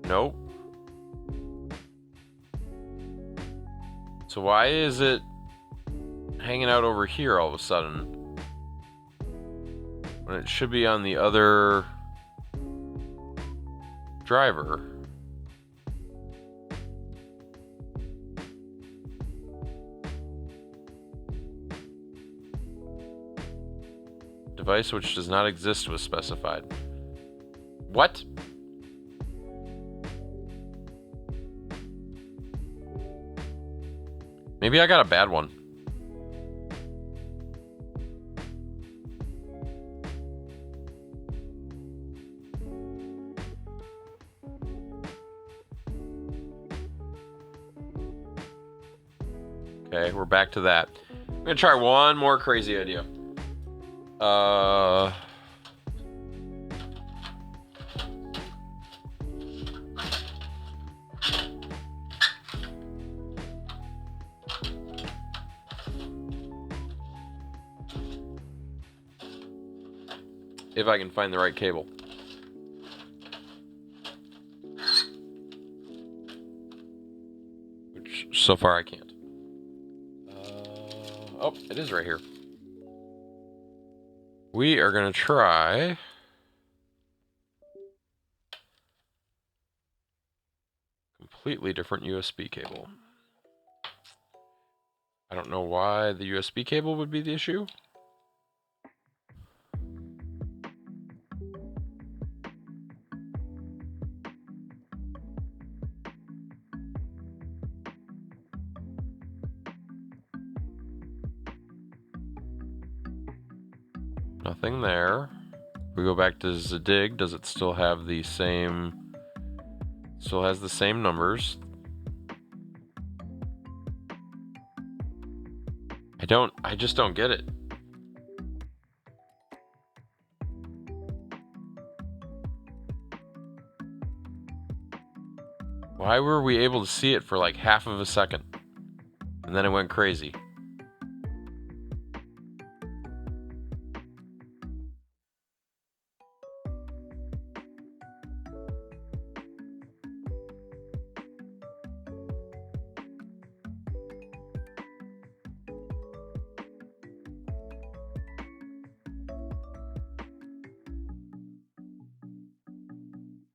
Nope. So why is it hanging out over here all of a sudden when it should be on the other driver? Device which does not exist was specified. What? Maybe I got a bad one. Okay, we're back to that. I'm gonna try one more crazy idea. If I can find the right cable. Which, so far, I can't. Oh, it is right here. We are going to try... completely different USB cable. I don't know why the USB cable would be the issue. Nothing there. We go back to Zadig. Does it still have the same... Still has the same numbers. I just don't get it. Why were we able to see it for like half of a second? And then it went crazy.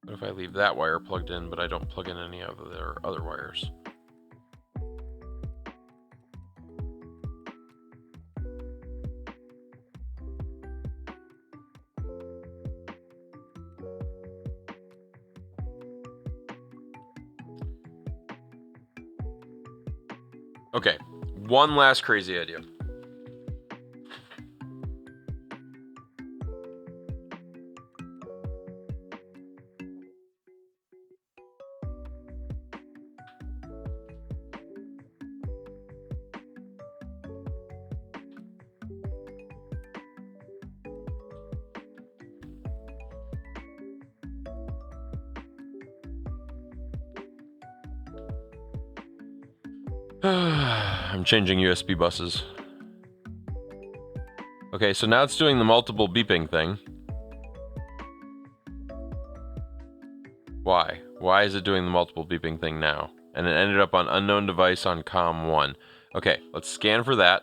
What if I leave that wire plugged in, but I don't plug in any of their other wires? Okay, one last crazy idea. I'm changing USB buses. Okay, so now it's doing the multiple beeping thing. Why? Why is it doing the multiple beeping thing now? And it ended up on unknown device on COM 1. Okay, let's scan for that.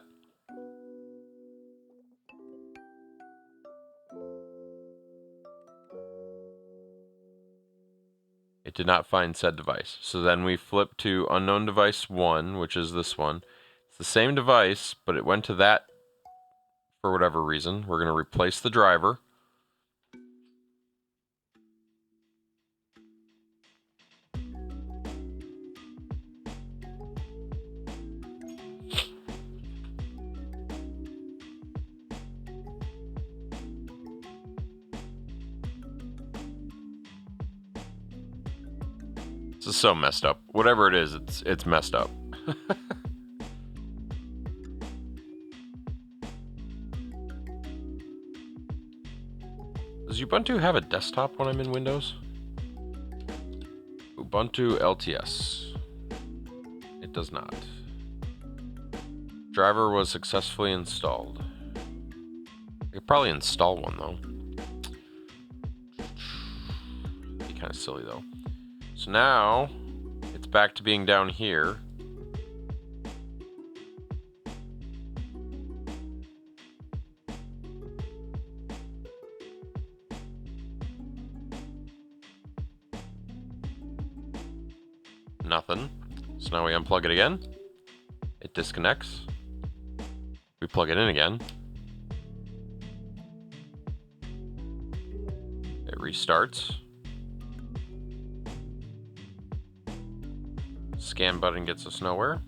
It did not find said device. So then we flip to unknown device 1, which is this one. It's the same device, but it went to that for whatever reason. We're going to replace the driver. This is so messed up. Whatever it is, it's messed up. Does Ubuntu have a desktop when I'm in Windows? Ubuntu LTS. It does not. Driver was successfully installed. I could probably install one though. Be kind of silly though. So now it's back to being down here. Nothing. So now we unplug it again. It disconnects. We plug it in again. It restarts. Scan button gets us nowhere.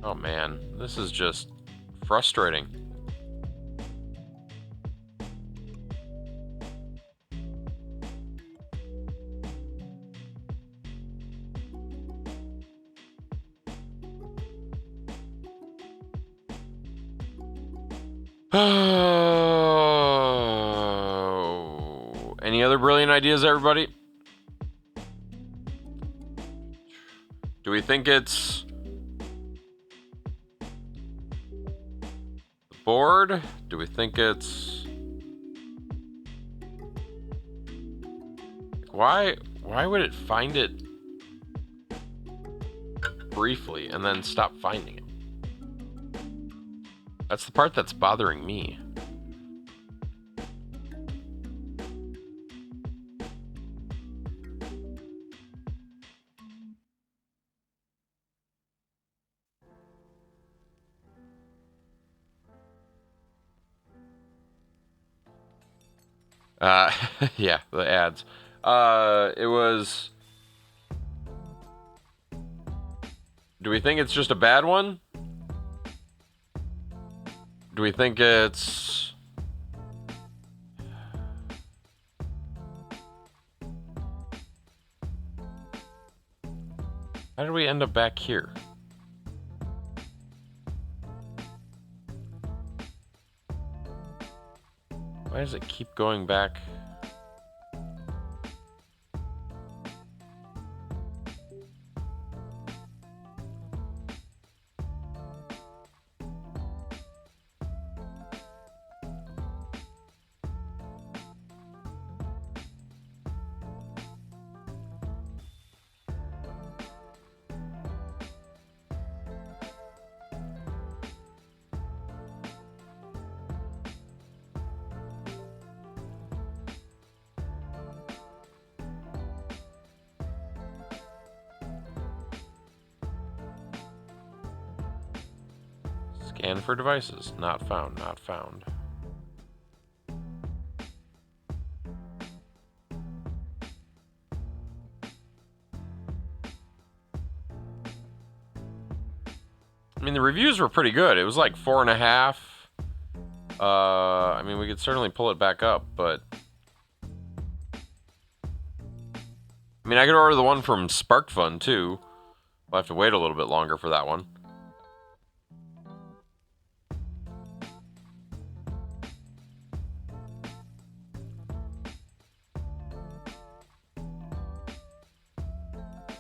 Oh man, this is just frustrating. Oh, any other brilliant ideas, everybody? Do we think it's the board? Do we think it's why would it find it briefly and then stop finding it? That's the part that's bothering me. Yeah, the ads. It was. Do we think it's just a bad one? Do we think it's... How did we end up back here? Why does it keep going back? Scan for devices. Not found, not found. I mean, the reviews were pretty good. It was like 4.5. I mean, we could certainly pull it back up, but... I mean, I could order the one from SparkFun, too. We'll have to wait a little bit longer for that one.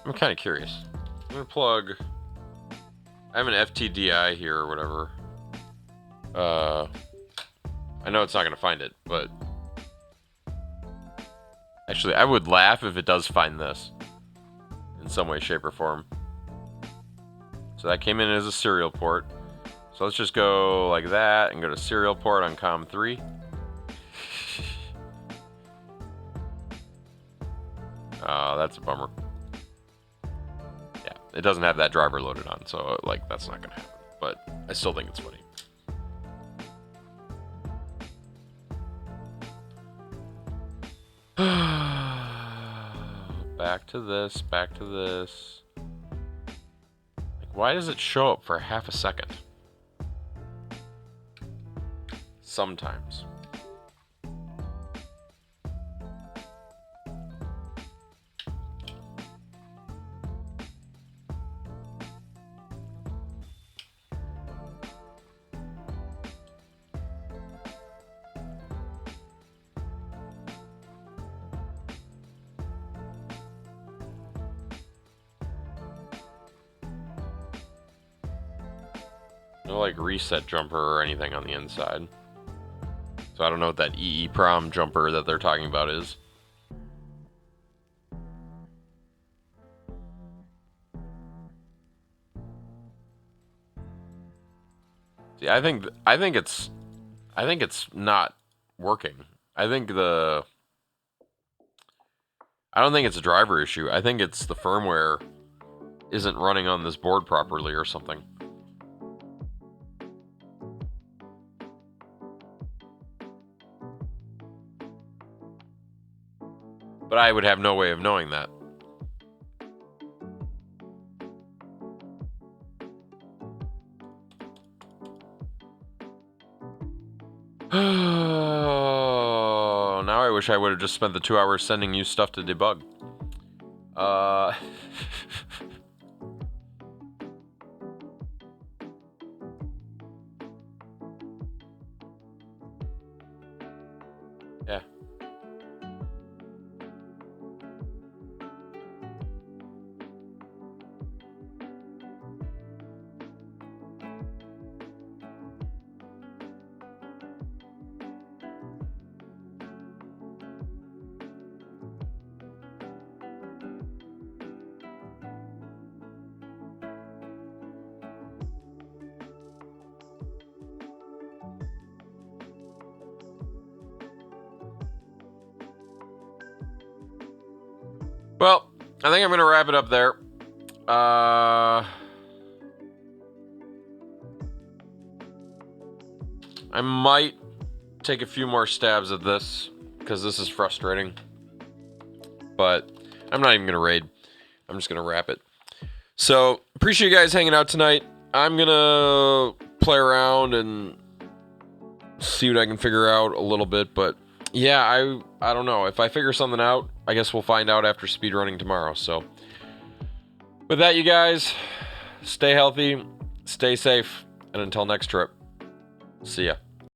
I'm kind of curious. I'm gonna plug. I have an FTDI here or whatever. I know it's not gonna find it, but actually, I would laugh if it does find this in some way, shape, or form. So that came in as a serial port. So let's just go like that and go to serial port on COM 3. That's a bummer. Yeah, it doesn't have that driver loaded on, so like that's not gonna happen. But I still think it's funny. Back to this, back to this. Like, why does it show up for half a second? Sometimes. No like reset jumper or anything on the inside. So I don't know what that EEPROM jumper that they're talking about is. See, I think it's not working. I don't think it's a driver issue. I think it's the firmware isn't running on this board properly or something. But I would have no way of knowing that. Now I wish I would have just spent the 2 hours sending you stuff to debug. Yeah. Well, I think I'm gonna wrap it up there. I might take a few more stabs at this because this is frustrating. But I'm not even gonna raid. I'm just gonna wrap it. So appreciate you guys hanging out tonight. I'm gonna play around and see what I can figure out a little bit, but yeah, I don't know. If I figure something out, I guess we'll find out after speedrunning tomorrow. So with that, you guys, stay healthy, stay safe, and until next trip, see ya.